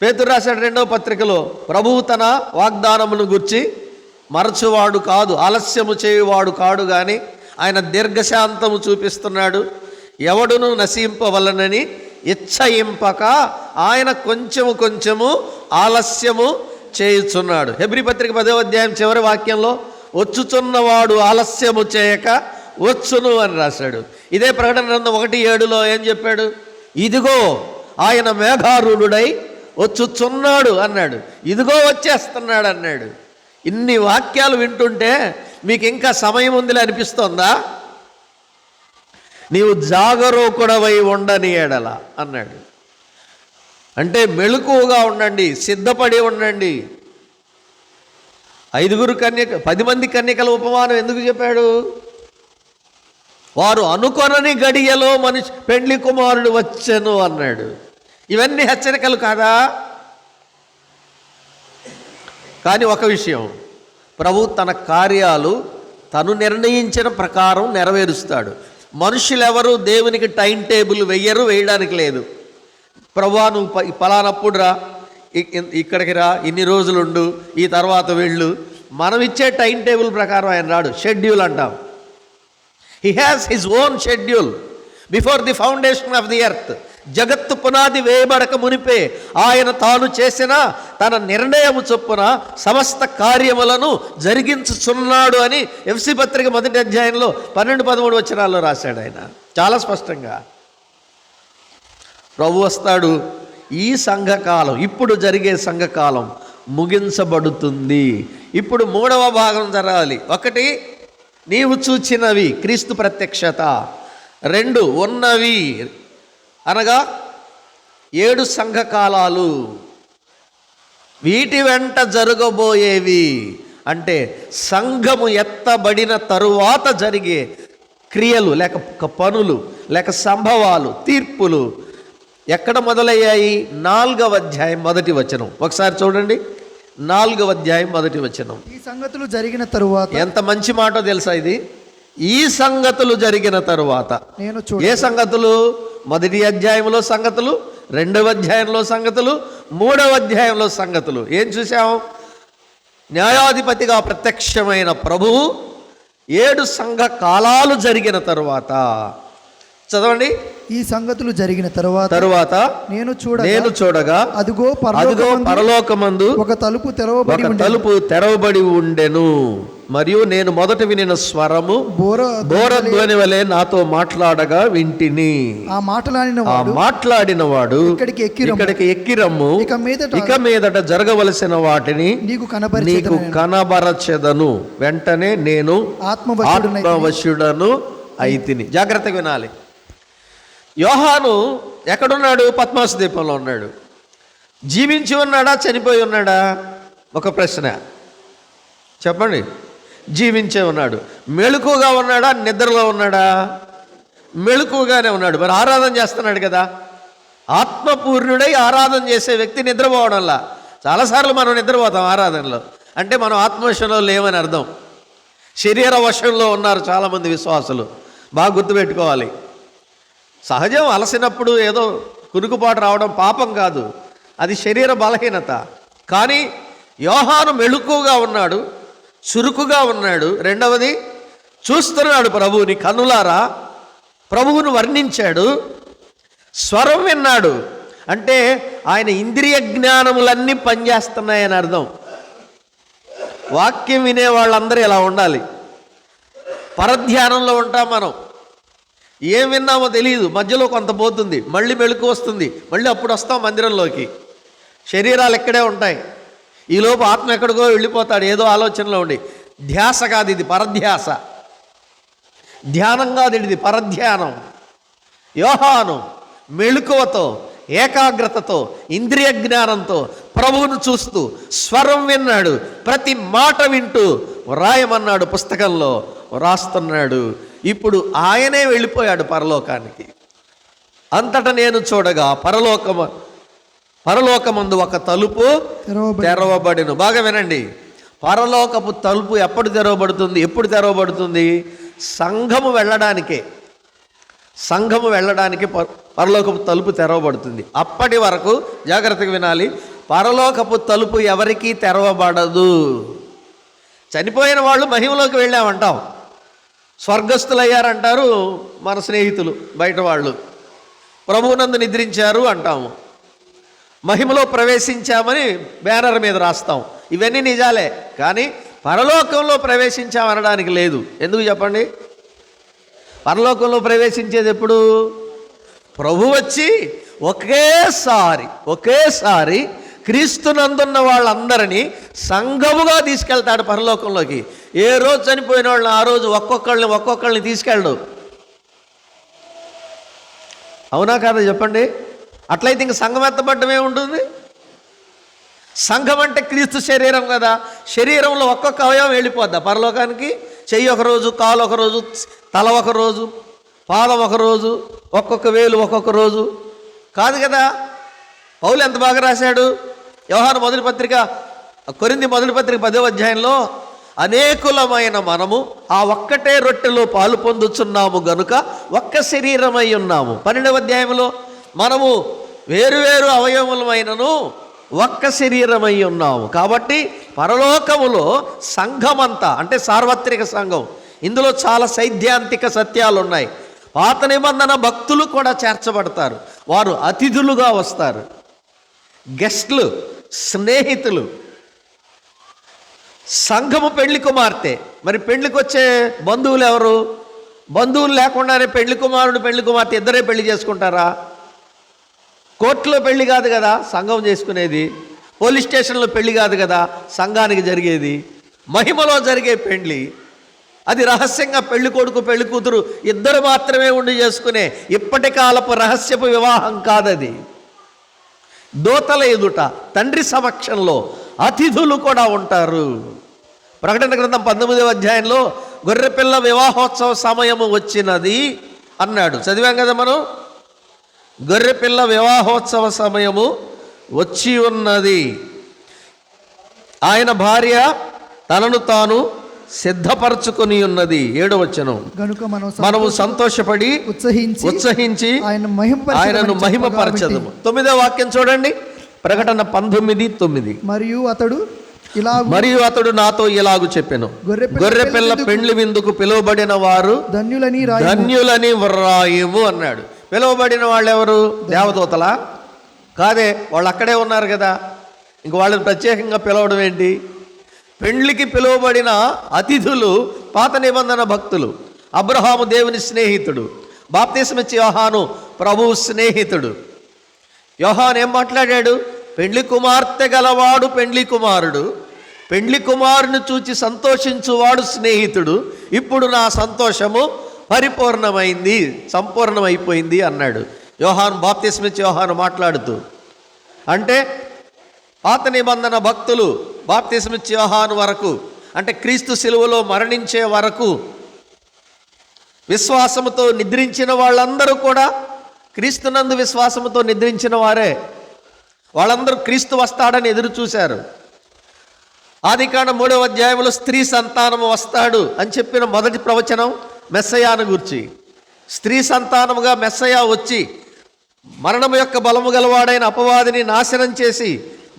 పేతురు రాశాడు 2వ పత్రికలో, ప్రభువు తన వాగ్దానమును గుర్చి మరచువాడు కాదు, ఆలస్యము చేయువాడు కాడు, కానీ ఆయన దీర్ఘశాంతము చూపిస్తున్నాడు. ఎవడును నశింపవలనని ఇచ్చయింపక ఆయన కొంచెము ఆలస్యము చేయుచున్నాడు. హెబ్రీ పత్రిక 10వ అధ్యాయం చివరి వాక్యంలో వచ్చుచున్నవాడు ఆలస్యము చేయక వచ్చును అని రాశాడు. ఇదే ప్రకటన గ్రంథం 1:7లో ఏం చెప్పాడు? ఇదిగో ఆయన మేఘారూఢుడై వచ్చుచున్నాడు అన్నాడు, ఇదిగో వచ్చేస్తున్నాడు అన్నాడు. ఇన్ని వాక్యాలు వింటుంటే మీకు ఇంకా సమయం ఉందిలే అనిపిస్తోందా? నీవు జాగరూకుడవై ఉండని ఎడల అన్నాడు. అంటే మెళుకువగా ఉండండి, సిద్ధపడి ఉండండి. 10 మంది కన్యకల ఉపమానం ఎందుకు చెప్పాడు? వారు అనుకొనని గడియలో పెండ్లి కుమారుడు వచ్చెను అన్నాడు. ఇవన్నీ హెచ్చరికలు కాదా? కానీ ఒక విషయం, ప్రభు తన కార్యాలు తను నిర్ణయించిన ప్రకారం నెరవేరుస్తాడు. మనుషులెవరు దేవునికి టైం టేబుల్ వెయ్యరు, వేయడానికి లేదు. ప్రభువా నువ్వు పలానప్పుడు రా, ఇక్కడికి రా, ఇన్ని రోజులుండు, ఈ తర్వాత వెళ్ళు. మనం ఇచ్చే టైం టేబుల్ ప్రకారం ఆయన రాడు. షెడ్యూల్ అంటాం. He has his own schedule before the foundation of the earth. జగత్తు పునాది వేయబడక మునిపే ఆయన తాను చేసిన తన నిర్ణయము చొప్పున సమస్త కార్యములను జరిగించుచున్నాడు అని ఎఫ్సి పత్రిక 1వ అధ్యాయంలో 12-13 వచనాల్లో రాశాడు ఆయన చాలా స్పష్టంగా. ప్రభు వస్తాడు. ఈ సంఘకాలం, ఇప్పుడు జరిగే సంఘకాలం ముగించబడుతుంది. ఇప్పుడు 3వ భాగం జరగాలి. 1 నీవు చూచినవి, క్రీస్తు ప్రత్యక్షత. 2 ఉన్నవి, అనగా 7 సంఘకాలాలు. వీటి వెంట జరగబోయేవి అంటే సంఘము ఎత్తబడిన తరువాత జరిగే క్రియలు, లేక పనులు, లేక సంభవాలు, తీర్పులు ఎక్కడ మొదలయ్యాయి? 4వ అధ్యాయం 1వ వచనం. ఒకసారి చూడండి, 4వ అధ్యాయం 1వ వచనం. ఈ సంగతులు జరిగిన తరువాత. ఎంత మంచి మాటో తెలుసా ఇది? ఈ సంగతులు జరిగిన తరువాత. ఏ సంగతులు? 1వ అధ్యాయంలో సంగతులు, 2వ అధ్యాయంలో సంగతులు, 3వ అధ్యాయంలో సంగతులు. ఏం చూసాం? న్యాయాధిపతిగా ప్రత్యక్షమైన ప్రభువు 7 సంఘ కాలాలు జరిగిన తరువాత. చదవండి. ఈ సంగతులు జరిగిన తరువాత నేను చూడగా అదిగో పరలోకమందు ఒక తలుపు తెరవబడి ఉండెను. మరియు నేను మొదట వినిన స్వరము బోరధ్వని వలె నాతో మాట్లాడగా వింటిని. ఆ మాట్లాడిన వాడు ఇక్కడికి ఎక్కిరమ్ము, ఇక మీదట జరగవలసిన వాటిని నీకు కనబరచెదను. వెంటనే నేను ఆత్మవశుడను అయితిని. జాగ్రత్తగా వినాలి. యోహాను ఎక్కడున్నాడు? పద్మాసు ద్వీపంలో ఉన్నాడు. జీవించి ఉన్నాడా, చనిపోయి ఉన్నాడా? ఒక ప్రశ్న చెప్పండి. జీవించే ఉన్నాడు. మెళుకుగా ఉన్నాడా, నిద్రలో ఉన్నాడా? మెళుకుగానే ఉన్నాడు. మరి ఆరాధన చేస్తున్నాడు కదా. ఆత్మపూర్ణుడై ఆరాధన చేసే వ్యక్తి నిద్రపోవడంలా. చాలాసార్లు మనం నిద్రపోతాం ఆరాధనలో. అంటే మనం ఆత్మవశంలో లేవని అర్థం. శరీర వశంలో ఉన్నారు చాలామంది విశ్వాసులు. బాగా గుర్తుపెట్టుకోవాలి. సహజం, అలసినప్పుడు ఏదో కునుకుపాటు రావడం పాపం కాదు, అది శరీర బలహీనత. కానీ యోహాను మెళుకుగా ఉన్నాడు, చురుకుగా ఉన్నాడు. రెండవది, చూస్తున్నాడు ప్రభువుని కన్నులారా. ప్రభువును వర్ణించాడు, స్వరం విన్నాడు. అంటే ఆయన ఇంద్రియ జ్ఞానములన్నీ పనిచేస్తున్నాయని అర్థం. వాక్యం వినే వాళ్ళందరూ ఇలా ఉండాలి. పరధ్యానంలో ఉంటాం మనం. ఏం విన్నామో తెలియదు, మధ్యలో కొంత పోతుంది, మళ్ళీ మెళుకు వస్తుంది, మళ్ళీ అప్పుడు వస్తాం మందిరంలోకి. శరీరాలు ఇక్కడే ఉంటాయి. ఈలోపు ఆత్మ ఎక్కడికో వెళ్ళిపోతాడు ఏదో ఆలోచనలో ఉండి. ధ్యాస కాదు ఇది, పరధ్యాస. ధ్యానం కాదు ఇది, పరధ్యానం. యోహాను మెళుకువతో, ఏకాగ్రతతో, ఇంద్రియ జ్ఞానంతో ప్రభువును చూస్తూ స్వరం విన్నాడు. ప్రతి మాట వింటూ రాయమన్నాడు, పుస్తకంలో రాస్తున్నాడు. ఇప్పుడు ఆయనే వెళ్ళిపోయాడు పరలోకానికి. అంతటా నేను చూడగా పరలోకమందు ఒక తలుపు తెరవబడిను. బాగా వినండి. పరలోకపు తలుపు ఎప్పుడు తెరవబడుతుంది? ఎప్పుడు తెరవబడుతుంది? సంఘము వెళ్ళడానికే. సంఘము వెళ్ళడానికి పరలోకపు తలుపు తెరవబడుతుంది. అప్పటి వరకు జాగ్రత్తగా వినాలి. పరలోకపు తలుపు ఎవరికీ తెరవబడదు. చనిపోయిన వాళ్ళు మహిమలోకి వెళ్ళామంటాం, స్వర్గస్థులయ్యారంటారు మన స్నేహితులు, బయట వాళ్ళు. ప్రభువునందు నిద్రించారు అంటాము, మహిమలో ప్రవేశించామని బ్యానర్ మీద రాస్తాం. ఇవన్నీ నిజాలే, కానీ పరలోకంలో ప్రవేశించామనడానికి లేదు. ఎందుకు చెప్పండి? పరలోకంలో ప్రవేశించేది ఎప్పుడు? ప్రభు వచ్చి ఒకేసారి క్రీస్తునందున్న వాళ్ళందరినీ సంఘముగా తీసుకెళ్తాడు పరలోకంలోకి. ఏ రోజు చనిపోయిన వాళ్ళని ఆ రోజు ఒక్కొక్కళ్ళని తీసుకెళ్ళడు. అవునా కాదా చెప్పండి? అట్లయితే ఇంక సంఘం ఎత్తబడ్డమే ఉంటుంది. సంఘం అంటే క్రీస్తు శరీరం కదా. శరీరంలో ఒక్కొక్క అవయవం వెళ్ళిపోద్దా పరలోకానికి? చెయ్యి ఒకరోజు, కాలు ఒకరోజు, తల ఒకరోజు, పాదం ఒకరోజు, ఒక్కొక్క వేలు ఒక్కొక్క రోజు కాదు కదా. పౌలు ఎంత బాగా రాశాడు. యోహాను మొదటి పత్రిక, కొరింథీ మొదటి పత్రిక 10వ అధ్యాయంలో అనేకులమైన మనము ఆ ఒక్కటే రొట్టెలో పాలు పొందుచున్నాము గనుక ఒక్క శరీరమై ఉన్నాము. 12వ అధ్యాయంలో మనము వేరువేరు అవయవములమైనను ఒక్క శరీరమై ఉన్నాము. కాబట్టి పరలోకములో సంఘమంతా అంటే సార్వత్రిక సంఘం, ఇందులో చాలా సైద్ధాంతిక సత్యాలు ఉన్నాయి. పాత నిబంధన భక్తులు కూడా చేర్చబడతారు. వారు అతిథులుగా వస్తారు, గెస్ట్లు, స్నేహితులు. సంఘము పెళ్లి కుమార్తె. మరి పెళ్లికి వచ్చే బంధువులు ఎవరు? బంధువులు లేకుండానే పెళ్లి కుమారుడు పెళ్లి కుమార్తె ఇద్దరే పెళ్లి చేసుకుంటారా? కోర్టులో పెళ్లి కాదు కదా సంఘం చేసుకునేది, పోలీస్ స్టేషన్లో పెళ్లి కాదు కదా సంఘానికి జరిగేది. మహిమలో జరిగే పెళ్లి అది రహస్యంగా పెళ్లి కొడుకు పెళ్లి కూతురు ఇద్దరు మాత్రమే ఉండి చేసుకునే ఇప్పటి కాలపు రహస్యపు వివాహం కాదది. దూతల ఎదుట తండ్రి సమక్షంలో అతిథులు కూడా ఉంటారు. ప్రకటన గ్రంథం 19వ అధ్యాయంలో గొర్రెపిల్ల వివాహోత్సవ సమయము వచ్చినది అన్నాడు. చదివాం కదా మనం. గొర్రెపిల్ల వివాహోత్సవ సమయము వచ్చి ఉన్నది, ఆయన భార్య తనను తాను సిద్ధపరచుకొని ఉన్నది. 7వ వచనం, గనుక మనము సంతోషపడి ఉత్సహించి ఆయనను మహిమపరచదము. 9వ వాక్యం చూడండి, ప్రకటన 19:9. మరియు అతడు నాతో ఇలాగు చెప్పెను, గొర్రెపిల్ల పెండ్లి విందుకు పిలువబడిన వారు ధన్యులని వ్రాయుము అన్నాడు. పిలువబడిన వాళ్ళు ఎవరు? దేవదూతలా? కాదే, వాళ్ళు అక్కడే ఉన్నారు కదా, ఇంక వాళ్ళని ప్రత్యేకంగా పిలవడం ఏంటి? పెండ్లికి పిలువబడిన అతిథులు పాత నిబంధన భక్తులు. అబ్రహాము దేవుని స్నేహితుడు, బాప్తిస్మిచ్చి యోహాను ప్రభువు స్నేహితుడు. యోహాను ఏం మాట్లాడాడు? పెండ్లి కుమార్తె గలవాడు పెండ్లి కుమారుడు, పెండ్లి కుమారుని చూచి సంతోషించువాడు స్నేహితుడు. ఇప్పుడు నా సంతోషము పరిపూర్ణమైంది, సంపూర్ణమైపోయింది అన్నాడు యోహాను, బాప్తిస్మిచ్చి యోహాను మాట్లాడుతూ. అంటే పాత నిబంధన భక్తులు బాప్తిస్మిచ్చి యోహాను వరకు, అంటే క్రీస్తు శిలువలో మరణించే వరకు విశ్వాసముతో నిద్రించిన వాళ్ళందరూ కూడా క్రీస్తునందు విశ్వాసముతో నిద్రించిన వారే. వాళ్ళందరూ క్రీస్తు వస్తాడని ఎదురు చూశారు. ఆదికాండం 3వ అధ్యాయంలో స్త్రీ సంతానము వస్తాడు అని చెప్పిన మొదటి ప్రవచనం మెస్సయాను గూర్చి. స్త్రీ సంతానముగా మెస్సయా వచ్చి మరణము యొక్క బలము గలవాడైన అపవాదిని నాశనం చేసి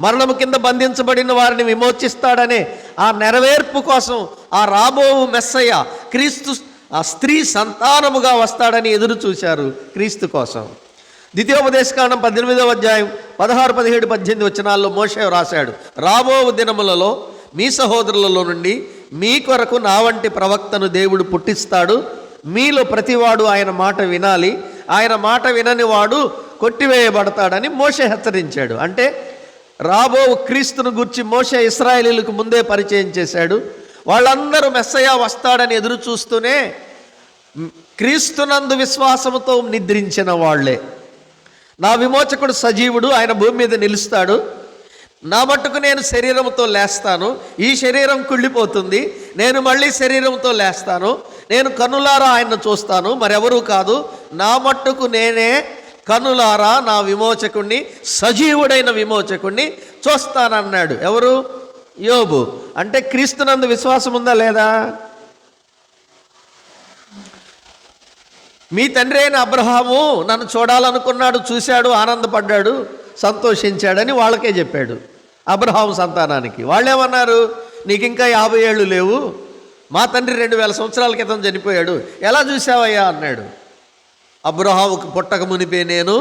మరణము కింద బంధించబడిన వారిని విమోచిస్తాడనే ఆ నెరవేర్పు కోసం ఆ రాబో మెస్సయ క్రీస్తు ఆ స్త్రీ సంతానముగా వస్తాడని ఎదురు చూశారు క్రీస్తు కోసం. ద్వితీయోపదేశకాండం 18వ అధ్యాయం 16, 17, 18 వచనాల్లో మోషే రాశాడు, రాబో దినములలో మీ సహోదరులలో నుండి మీ కొరకు నా వంటి ప్రవక్తను దేవుడు పుట్టిస్తాడు. మీలో ప్రతివాడు ఆయన మాట వినాలి, ఆయన మాట వినని వాడు కొట్టివేయబడతాడని మోషే హెచ్చరించాడు. అంటే రాబో క్రీస్తును గురించి మోషే ఇశ్రాయేలీయులకు ముందే పరిచయం చేశాడు. వాళ్ళందరూ మెస్సయా వస్తాడని ఎదురు చూస్తూనే క్రీస్తునందు విశ్వాసముతో నిద్రించిన వాళ్ళే. నా విమోచకుడు సజీవుడు, ఆయన భూమి మీద నిలుస్తాడు, నా మట్టుకు నేను శరీరంతో లేస్తాను, ఈ శరీరం కుళ్ళిపోతుంది, నేను మళ్ళీ శరీరంతో లేస్తాను, నేను కన్నులారా ఆయన్ను చూస్తాను, మరెవరూ కాదు, నా మట్టుకు నేనే కన్నులారా నా విమోచకుణ్ణి, సజీవుడైన విమోచకుణ్ణి చూస్తానన్నాడు. ఎవరు? యోబు. అంటే క్రీస్తునందు విశ్వాసం ఉందా లేదా? మీ తండ్రి అయిన అబ్రహాము నన్ను చూడాలనుకున్నాడు, చూశాడు, ఆనందపడ్డాడు, సంతోషించాడని వాళ్ళకే చెప్పాడు అబ్రహాము సంతానానికి. వాళ్ళేమన్నారు? నీకు ఇంకా 50 ఏళ్ళు లేవు, మా తండ్రి 2000 సంవత్సరాల క్రితం చనిపోయాడు, ఎలా చూసావయ్యా అన్నాడు. అబ్రహాముకు పుట్టక మునిపే నేను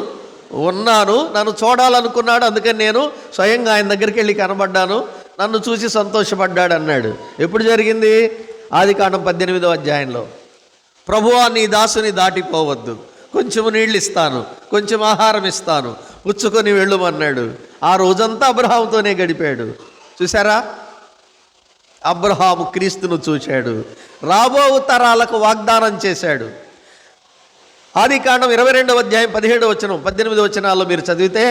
ఉన్నాను, నన్ను చూడాలనుకున్నాడు, అందుకని నేను స్వయంగా ఆయన దగ్గరికి వెళ్ళి కనబడ్డాను, నన్ను చూసి సంతోషపడ్డాడు అన్నాడు. ఎప్పుడు జరిగింది? ఆదికాండం 18వ అధ్యాయంలో. ప్రభువా నీ దాసుని దాటిపోవద్దు, కొంచెం నీళ్ళు ఇస్తాను, కొంచెం ఆహారం ఇస్తాను, పుచ్చుకొని వెళ్ళమన్నాడు. ఆ రోజంతా అబ్రహాముతోనే గడిపాడు. చూసారా? అబ్రహాము క్రీస్తును చూశాడు, రాబో తరాలకు వాగ్దానం చేశాడు. ఆదికాండం 22వ అధ్యాయం 17వ వచనం 18 వచనాల్లో మీరు చదివితే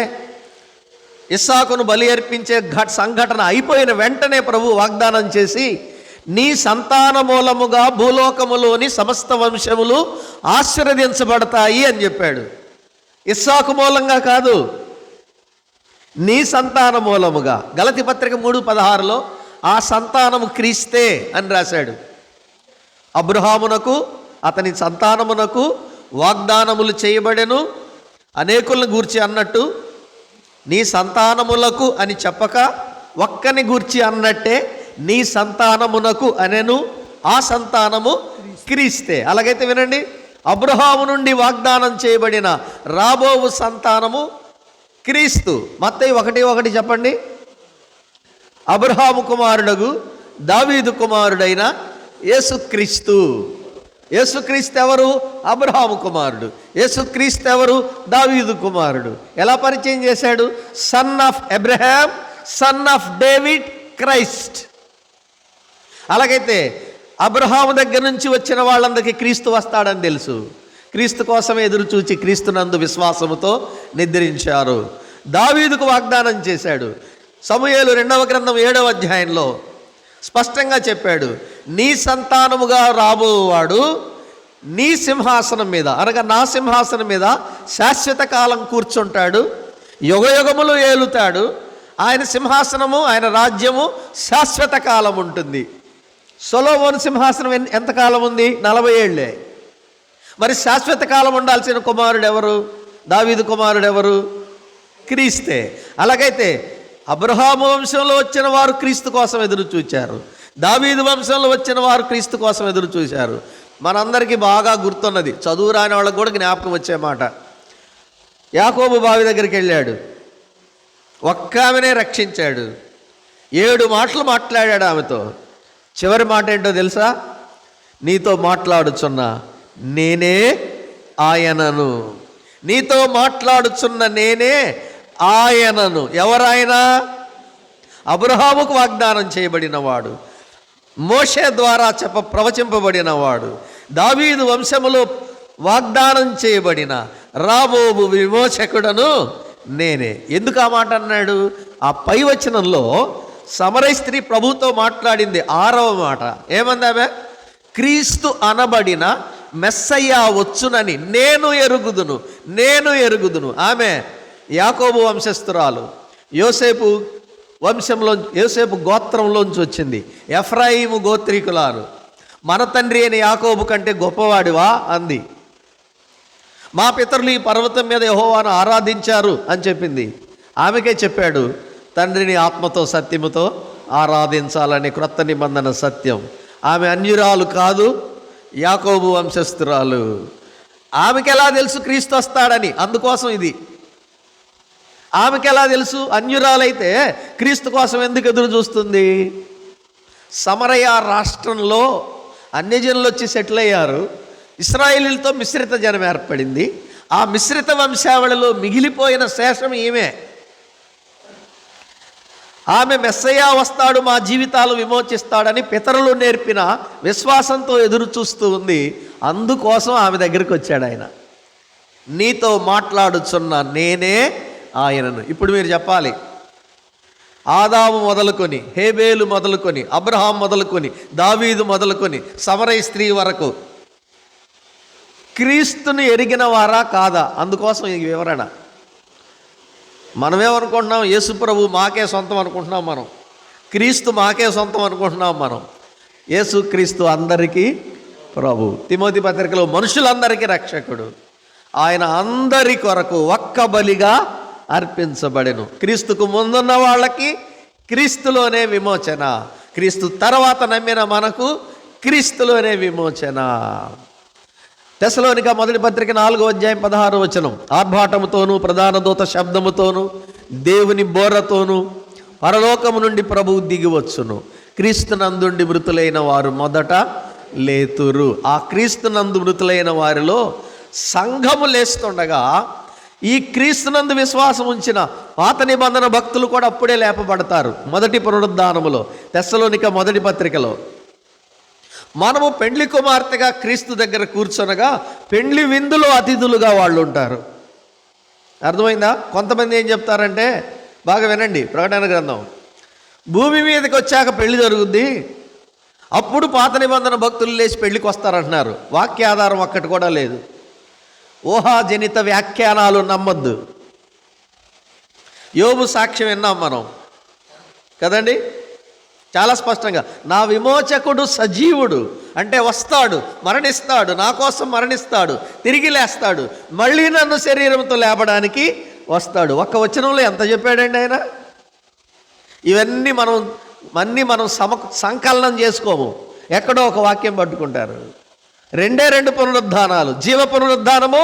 ఇస్సాకును బలి అర్పించే సంఘటన అయిపోయిన వెంటనే ప్రభు వాగ్దానం చేసి, నీ సంతాన మూలముగా భూలోకములోని సమస్త వంశములు ఆశీర్వదించబడతాయి అని చెప్పాడు. ఇస్సాకు మూలంగా కాదు, నీ సంతాన మూలముగా. గలతీ పత్రిక 3:16లో ఆ సంతానము క్రీస్తే అని రాశాడు. అబ్రహామునకు అతని సంతానమునకు వాగ్దానములు చేయబడెను. అనేకులను గూర్చి అన్నట్టు నీ సంతానములకు అని చెప్పక ఒక్కని గూర్చి అన్నట్టే నీ సంతానమునకు అనెను. ఆ సంతానము క్రీస్తే. అలాగైతే వినండి, అబ్రహాము నుండి వాగ్దానం చేయబడిన రాబోవు సంతానము క్రీస్తు. మత్తయి 1:1 చెప్పండి. అబ్రహాము కుమారుడగు దావీదు కుమారుడైన యేసుక్రీస్తు. యేసుక్రీస్తు ఎవరు? అబ్రహాము కుమారుడు. యేసుక్రీస్తు ఎవరు? దావీదు కుమారుడు. ఎలా పరిచయం చేశాడు? Son of Abraham, son of David, Christ. అలాగైతే అబ్రహాము దగ్గర నుంచి వచ్చిన వాళ్ళందరికీ క్రీస్తు వస్తాడని తెలుసు. క్రీస్తు కోసం ఎదురు చూచి క్రీస్తునందు విశ్వాసముతో నిద్రించారు. దావీదుకు వాగ్దానం చేశాడు. సమూయేలు 2వ గ్రంథం 7వ అధ్యాయంలో స్పష్టంగా చెప్పాడు, నీ సంతానముగా రాబోవాడు నీ సింహాసనం మీద, అనగా నా సింహాసనం మీద శాశ్వత కాలం కూర్చుంటాడు, యుగయుగములు ఏలుతాడు. ఆయన సింహాసనము, ఆయన రాజ్యము శాశ్వత కాలం ఉంటుంది. సొలొమోను సింహాసనం ఎంతకాలం ఉంది? 40 ఏళ్ళే. మరి శాశ్వత కాలం ఉండాల్సిన కుమారుడు ఎవరు? దావీదు కుమారుడు ఎవరు? క్రీస్తే. అలాగైతే అబ్రహాము వంశంలో వచ్చిన వారు క్రీస్తు కోసం ఎదురు చూచారు. దావీదు వంశంలో వచ్చిన వారు క్రీస్తు కోసం ఎదురు చూశారు. మనందరికీ బాగా గుర్తున్నది, చదువు రాని వాళ్ళకు కూడా జ్ఞాపకం వచ్చే మాట. యాకోబు బావి దగ్గరికి వెళ్ళాడు, ఒక్క ఆమెనే రక్షించాడు. 7 మాటలు మాట్లాడాడు ఆమెతో. చివరి మాట ఏంటో తెలుసా? నీతో మాట్లాడుచున్న నేనే ఆయనను. నీతో మాట్లాడుచున్న నేనే ఆయనను. ఎవరాయన? అబ్రహాముకు వాగ్దానం చేయబడినవాడు, మోషే ద్వారా ప్రవచింపబడినవాడు, దావీదు వంశములో వాగ్దానం చేయబడిన రాబోవు విమోచకుడను నేనే. ఎందుకు ఆ మాట అన్నాడు? ఆ పై వచనంలో సమరయ స్త్రీ ప్రభుతో మాట్లాడింది 6వ మాట. ఏమందామె? క్రీస్తు అనబడిన మెస్సయ్యా వచ్చునని నేను ఎరుగుదును. ఆమె యాకోబు వంశస్థురాలు, యోసేపు గోత్రంలోంచి వచ్చింది. ఎఫ్రాయిము గోత్రీకులారు. మన తండ్రి అయిన యాకోబు కంటే గొప్పవాడివా అంది. మా పితరులు ఈ పర్వతం మీద యెహోవాను ఆరాధించారు అని చెప్పింది. ఆమెకే చెప్పాడు, తండ్రిని ఆత్మతో సత్యముతో ఆరాధించాలని క్రొత్త నిబంధన సత్యం. ఆమె అన్యురాలు కాదు, యాకోబు వంశస్థురాలు. ఆమెకి ఎలా తెలుసు క్రీస్తు వస్తాడని? అందుకోసం ఇది. ఆమెకి ఎలా తెలుసు? అన్యురాలైతే క్రీస్తు కోసం ఎందుకు ఎదురు చూస్తుంది? సమరయ రాష్ట్రంలో అన్యజనులు వచ్చి సెటిల్ అయ్యారు. ఇశ్రాయేలీలతో మిశ్రిత జనం ఏర్పడింది. ఆ మిశ్రిత వంశావళిలో మిగిలిపోయిన శేషం ఈమె. ఆమె మెస్సయ్యా వస్తాడు, మా జీవితాలు విమోచిస్తాడని పితరులు నేర్పిన విశ్వాసంతో ఎదురు చూస్తూ ఉంది. అందుకోసం ఆమె దగ్గరికి వచ్చాడు ఆయన. నీతో మాట్లాడుచున్న నేనే ఆయనను. ఇప్పుడు మీరు చెప్పాలి, ఆదాము మొదలుకొని, హేబేలు మొదలుకొని, అబ్రహాం మొదలుకొని, దావీదు మొదలుకొని, సమరయ స్త్రీ వరకు క్రీస్తుని ఎరిగిన వారా కాదా? అందుకోసం ఈ వివరణ. మనమేమనుకుంటున్నాం? యేసు ప్రభు మాకే సొంతం అనుకుంటున్నాం మనం. క్రీస్తు మాకే సొంతం అనుకుంటున్నాం మనం. యేసు క్రీస్తు అందరికీ ప్రభు. తిమోతి పత్రికలో మనుషులందరికీ రక్షకుడు. ఆయన అందరి కొరకు ఒక్క బలిగా అర్పించబడెను. క్రీస్తుకు ముందున్న వాళ్ళకి క్రీస్తులోనే విమోచన, క్రీస్తు తర్వాత నమ్మిన మనకు క్రీస్తులోనే విమోచన. తెస్సలోనిక మొదటి పత్రిక 4వ అధ్యాయం 16వ వచనం. ఆర్భాటముతోనూ ప్రధాన దూత శబ్దముతోనూ దేవుని బోరతోనూ పరలోకము నుండి ప్రభువు దిగివచ్చును. క్రీస్తునందుండి మృతులైన వారు మొదట లేతురు. ఆ క్రీస్తునందు మృతులైన వారిలో సంఘము లేస్తుండగా ఈ క్రీస్తునందు విశ్వాసం ఉంచిన పాత నిబంధన భక్తులు కూడా అప్పుడే లేపబడతారు. మొదటి పునరుద్ధానములో, తెస్సలోనిక మొదటి పత్రికలో. మనము పెండ్లి కుమార్తెగా క్రీస్తు దగ్గర కూర్చొనగా పెండ్లి విందులో అతిథులుగా వాళ్ళు ఉంటారు. అర్థమైందా? కొంతమంది ఏం చెప్తారంటే, బాగా వినండి, ప్రకటన గ్రంథం, భూమి మీదకి వచ్చాక పెళ్లి జరుగుద్ది, అప్పుడు పాత నిబంధన భక్తులు లేచి పెళ్లికి వస్తారంటున్నారు. వాక్య ఆధారం ఒక్కటి కూడా లేదు. ఊహాజనిత వ్యాఖ్యానాలు నమ్మొద్దు. యోబు సాక్ష్యం విన్నాం మనం కదండి. చాలా స్పష్టంగా, నా విమోచకుడు సజీవుడు అంటే వస్తాడు, మరణిస్తాడు, నా కోసం మరణిస్తాడు, తిరిగి లేస్తాడు, మళ్ళీ నన్ను శరీరంతో లేపడానికి వస్తాడు. ఒక్క వచనంలో ఎంత చెప్పాడండి ఆయన? ఇవన్నీ మనం సంకలనం చేసుకోము, ఎక్కడో ఒక వాక్యం పట్టుకుంటారు. రెండు పునరుద్ధానాలు, జీవ పునరుద్ధానము,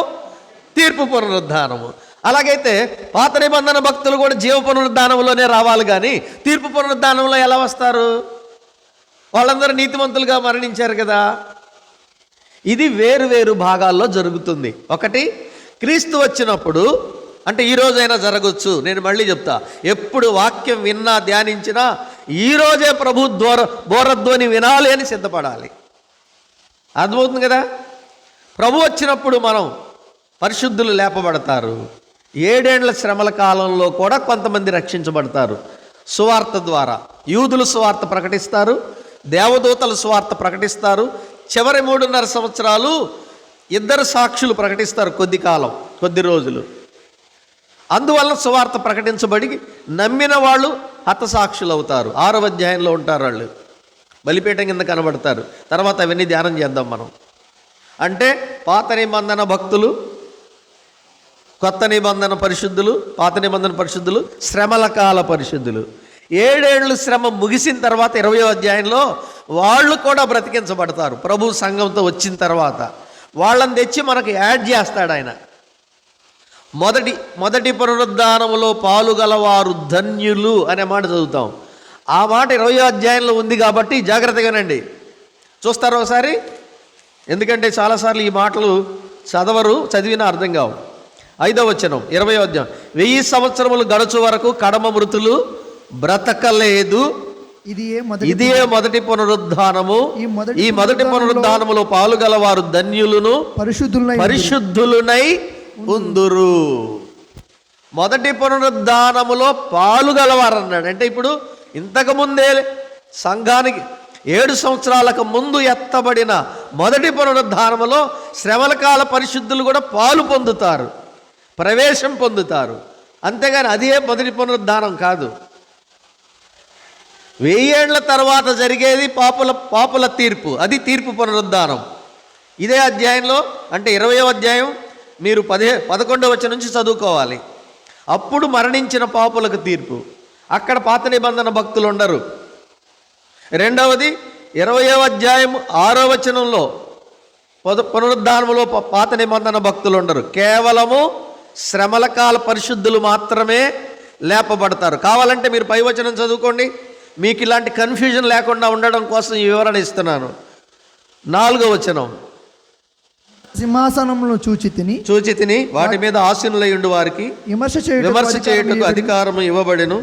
తీర్పు పునరుద్ధానము. అలాగైతే పాత నిబంధన భక్తులు కూడా జీవ పునరుద్ధానంలోనే రావాలి, కానీ తీర్పు పునరుద్ధానంలో ఎలా వస్తారు? వాళ్ళందరూ నీతిమంతులుగా మరణించారు కదా. ఇది వేరు వేరు భాగాల్లో జరుగుతుంది. ఒకటి, క్రీస్తు వచ్చినప్పుడు, అంటే ఈ రోజైనా జరగచ్చు. నేను మళ్ళీ చెప్తా, ఎప్పుడు వాక్యం విన్నా ధ్యానించినా ఈరోజే ప్రభు బోరధ్వని వినాలి అని సిద్ధపడాలి. అర్థమవుతుంది కదా. ప్రభు వచ్చినప్పుడు మనం పరిశుద్ధులు లేపబడతారు. 7 ఏండ్ల శ్రమల కాలంలో కూడా కొంతమంది రక్షించబడతారు సువార్త ద్వారా. యూదులు సువార్త ప్రకటిస్తారు, దేవదూతలు సువార్త ప్రకటిస్తారు. చివరి 3.5 సంవత్సరాలు 2 సాక్షులు ప్రకటిస్తారు, కొద్ది రోజులు. అందువల్ల సువార్త ప్రకటించబడి నమ్మిన వాళ్ళు హతసాక్షులు అవుతారు. 6వ అధ్యాయంలో ఉంటారు వాళ్ళు, బలిపీఠం కింద కనబడతారు. తర్వాత అవన్నీ ధ్యానం చేద్దాం మనం. అంటే పాత నిబంధన భక్తులు, కొత్త నిబంధన పరిశుద్ధులు, పాత నిబంధన పరిశుద్ధులు, శ్రమల కాల పరిశుద్ధులు. 7 ఏళ్ళు శ్రమ ముగిసిన తర్వాత 20వ అధ్యాయంలో వాళ్ళు కూడా బ్రతికించబడతారు. ప్రభు సంఘంతో వచ్చిన తర్వాత వాళ్ళని తెచ్చి మనకు యాడ్ చేస్తాడు ఆయన. మొదటి పునరుద్ధానములో పాలుగలవారు ధన్యులు అనే మాట చదువుతాం. ఆ మాట 20వ అధ్యాయంలో ఉంది కాబట్టి జాగ్రత్తగానండి. చూస్తారు ఒకసారి, ఎందుకంటే చాలాసార్లు ఈ మాటలు చదివినా అర్థం కావు. 5వ వచనం 20వ అధ్యాయం, 1000 సంవత్సరములు గడుచు వరకు కడమ మృతులు బ్రతకలేదు, ఇదే మొదటి పునరుద్ధానము. ఈ మొదటి పునరుద్ధానములో పాలుగలవారు ధన్యులను పరిశుద్ధులునై ఉందురు. మొదటి పునరుద్ధానములో పాలుగలవారు అన్నాడు. అంటే ఇప్పుడు ఇంతకుముందే సంఘానికి 7 సంవత్సరాలకు ముందు ఎత్తబడిన మొదటి పునరుద్ధానములో శ్రమల కాల పరిశుద్ధులు కూడా పాలు పొందుతారు, ప్రవేశం పొందుతారు. అంతేగాని అదే మొదటి పునరుద్ధానం కాదు. 1000 ఏండ్ల తర్వాత జరిగేది పాపుల తీర్పు, అది తీర్పు పునరుద్ధానం. ఇదే అధ్యాయంలో, అంటే 20వ అధ్యాయం మీరు 11వ వచనం నుంచి చదువుకోవాలి. అప్పుడు మరణించిన పాపులకు తీర్పు. అక్కడ పాత నిబంధన భక్తులు ఉండరు. రెండవది 20వ అధ్యాయం 6వ వచనంలో పునరుద్ధానములో పాత నిబంధన భక్తులు ఉండరు. కేవలము శ్రమల కాల పరిశుద్ధులు మాత్రమే లేపబడతారు. కావాలంటే మీరు పై వచనం చదువుకోండి, మీకు ఇలాంటి కన్ఫ్యూజన్ లేకుండా ఉండడం కోసం ఈ వివరణ ఇస్తున్నాను. 4వ వచనం, సింహాసనములను చూచి తిని వాటి మీద ఆసీనులై ఉండు వారికి విమర్శ చేయుటకు అధికారము ఇవ్వబడెను,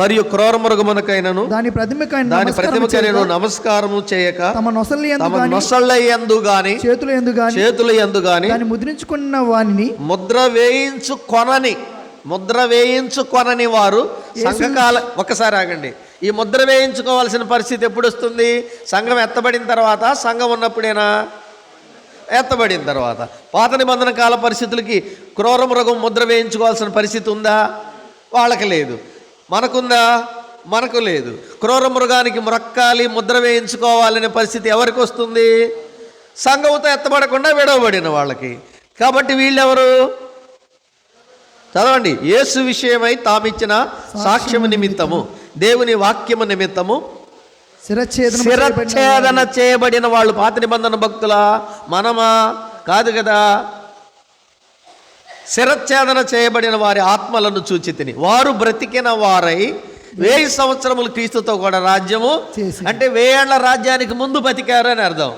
మరియు క్రూర మృగమునకైనను దాని ప్రతిమకైనను నమస్కారము చేయక తమ నొసళ్ళయందు గాని చేతుల యందు గాని ముద్రించుకున్న వానిని ముద్ర వేయించుకొనని వారు సంఘకాల. ఒకసారి ఆగండి. ఈ ముద్ర వేయించుకోవాల్సిన పరిస్థితి ఎప్పుడు వస్తుంది? సంఘం ఎత్తబడిన తర్వాత, సంఘం ఉన్నప్పుడేనా? ఎత్తబడిన తర్వాత. పాత నిబంధన కాల పరిస్థితులకి క్రూర మృగం ముద్ర వేయించుకోవాల్సిన పరిస్థితి ఉందా? వాళ్ళకి లేదు. మనకుందా? మనకు లేదు. క్రూర మృగానికి మ్రొక్కాలి, ముద్ర వేయించుకోవాలనే పరిస్థితి ఎవరికి వస్తుంది? సంఘంతో ఎత్తబడకుండా విడవబడిన వాళ్ళకి. కాబట్టి వీళ్ళెవరు? చదవండి. యేసు విషయమై తామిచ్చిన సాక్ష్యము నిమిత్తము, దేవుని వాక్యము నిమిత్తము శిరచ్ఛేదన చేయబడిన వాళ్ళు పాత నిబంధన భక్తులా? మనమా? కాదు కదా. శిరచ్ఛేదన చేయబడిన వారి ఆత్మలను చూచి తిని వారు బ్రతికిన వారై 1000 సంవత్సరములు క్రీస్తుతో కూడా రాజ్యము. అంటే 1000 ఏళ్ల రాజ్యానికి ముందు బతికారు అని అర్థం.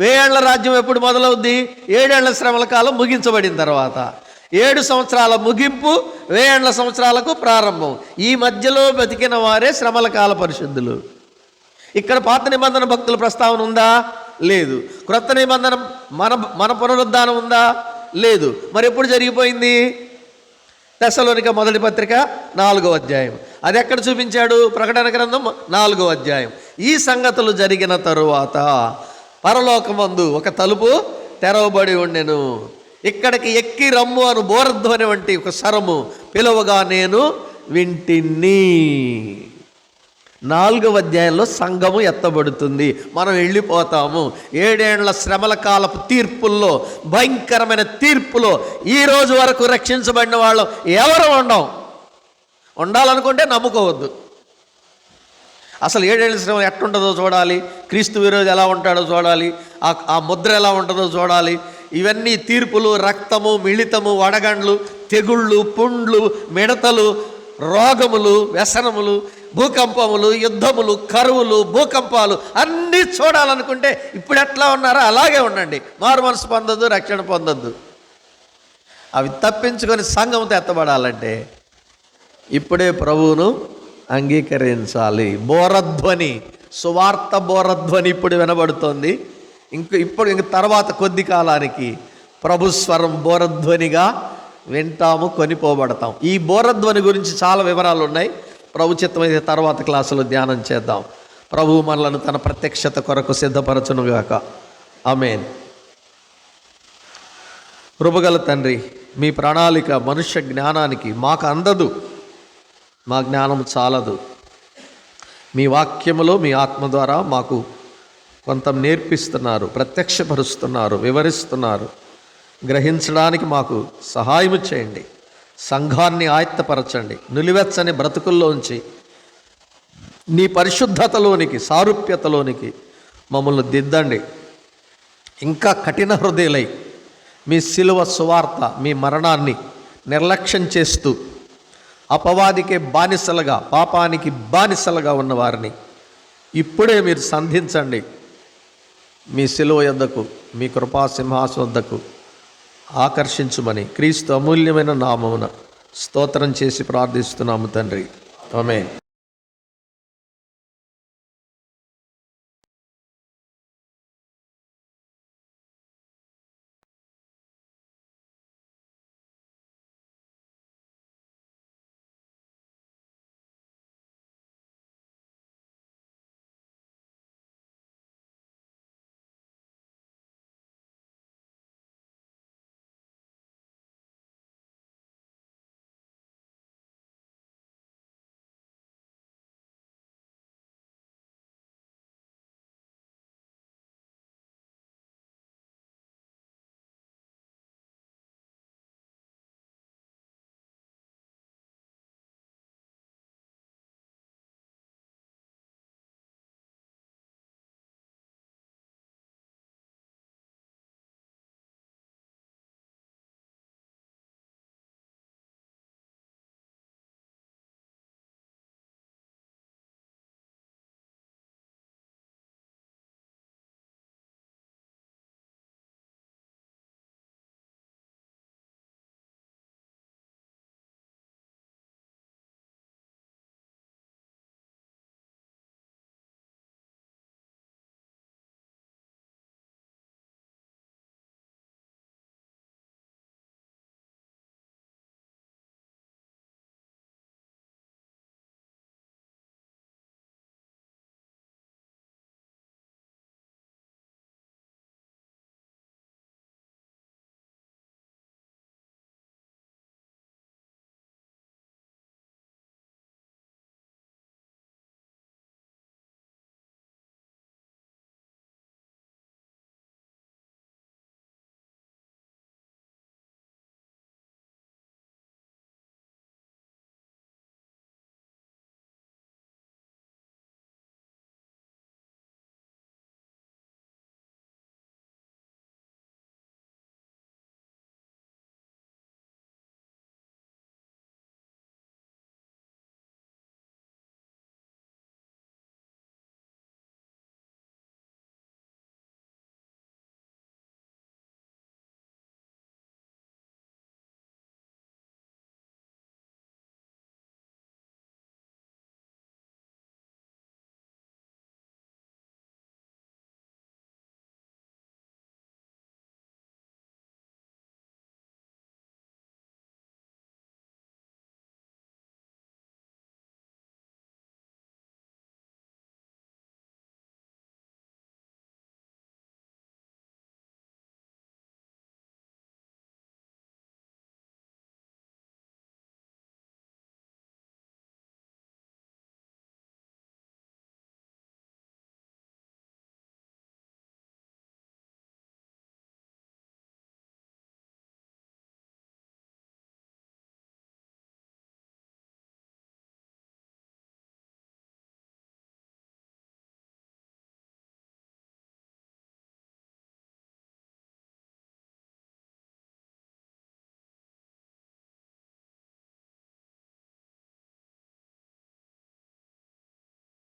1000 ఏళ్ల రాజ్యం ఎప్పుడు మొదలవుద్ది? 7 ఏళ్ల శ్రమల కాలం ముగించబడిన తర్వాత. 7 సంవత్సరాల ముగింపు, 1000 సంవత్సరాలకు ప్రారంభం. ఈ మధ్యలో బతికిన వారే శ్రమల కాల పరిశుద్ధులు. ఇక్కడ పాత నిబంధన భక్తుల ప్రస్తావన ఉందా? లేదు. క్రొత్త నిబంధన మన పునరుద్ధానం ఉందా? లేదు. మరి ఎప్పుడు జరిగిపోయింది? తెస్సలోనిక మొదటి పత్రిక 4వ అధ్యాయం. అది ఎక్కడ చూపించాడు? ప్రకటన గ్రంథం 4వ అధ్యాయం. ఈ సంగతులు జరిగిన తరువాత పరలోకమందు ఒక తలుపు తెరవబడి ఉండెను. ఇక్కడికి ఎక్కి రమ్ము అను బోరధ్వని వంటి ఒక స్వరము పిలువగా నేను వింటిని. 4వ అధ్యాయంలో సంఘము ఎత్తబడుతుంది, మనం వెళ్ళిపోతాము. 7 ఏళ్ల శ్రమల కాలపు తీర్పుల్లో, భయంకరమైన తీర్పులో ఈ రోజు వరకు రక్షించబడిన వాళ్ళు ఎవరు ఉండాలనుకుంటే నమ్ముకోవద్దు. అసలు 7 ఏళ్ల శ్రమ ఎట్టుంటుందో చూడాలి, క్రీస్తు విరోధి ఎలా ఉంటాడో చూడాలి, ఆ ముద్ర ఎలా ఉంటుందో చూడాలి. ఇవన్నీ తీర్పులు, రక్తము, మిళితము, వడగండ్లు, తెగుళ్ళు, పుండ్లు, మిడతలు, రోగములు, వ్యసనములు, భూకంపములు, యుద్ధములు, కరువులు, భూకంపాలు అన్నీ చూడాలనుకుంటే ఇప్పుడు ఎట్లా ఉన్నారో అలాగే ఉండండి. మారు మనసు పొందొద్దు, రక్షణ పొందొద్దు. అవి తప్పించుకొని సంఘంతో ఎత్తబడాలంటే ఇప్పుడే ప్రభువును అంగీకరించాలి. బోరధ్వని, సువార్త బోరధ్వని ఇప్పుడు వినబడుతోంది. ఇంక తర్వాత కొద్ది కాలానికి ప్రభు స్వరం బోరధ్వనిగా వింటాము, కొనిపోబడతాం. ఈ బోరధ్వని గురించి చాలా వివరాలు ఉన్నాయి. ప్రభు చిత్తమైతే తర్వాత క్లాసులో ధ్యానం చేద్దాం. ప్రభువు మనలను తన ప్రత్యక్షత కొరకు సిద్ధపరచునుగాక. ఆమేన్. కృపగల తండ్రి, మీ ప్రణాళిక మనుష్య జ్ఞానానికి మాకు అందదు, మా జ్ఞానం చాలదు. మీ వాక్యములో మీ ఆత్మ ద్వారా మాకు కొంత నేర్పిస్తున్నారు, ప్రత్యక్షపరుస్తున్నారు, వివరిస్తున్నారు. గ్రహించడానికి మాకు సహాయము చేయండి. సంఘాన్ని ఆయత్తపరచండి. నిలువెచ్చని బ్రతుకుల్లోంచి నీ పరిశుద్ధతలోనికి, సారూప్యతలోనికి మమ్మల్ని దిద్దండి. ఇంకా కఠిన హృదయులై మీ శిలువ సువార్త, మీ మరణాన్ని నిర్లక్ష్యం చేస్తూ అపవాదికే బానిసలుగా, పాపానికి బానిసలుగా ఉన్నవారిని ఇప్పుడే మీరు సంధించండి. మీ శిలువ యొద్దకు, మీ కృపా సింహాసనం వద్దకు ఆకర్షించుమని క్రీస్తు అమూల్యమైన నామమున స్తోత్రం చేసి ప్రార్థిస్తున్నాము తండ్రి. ఆమేన్.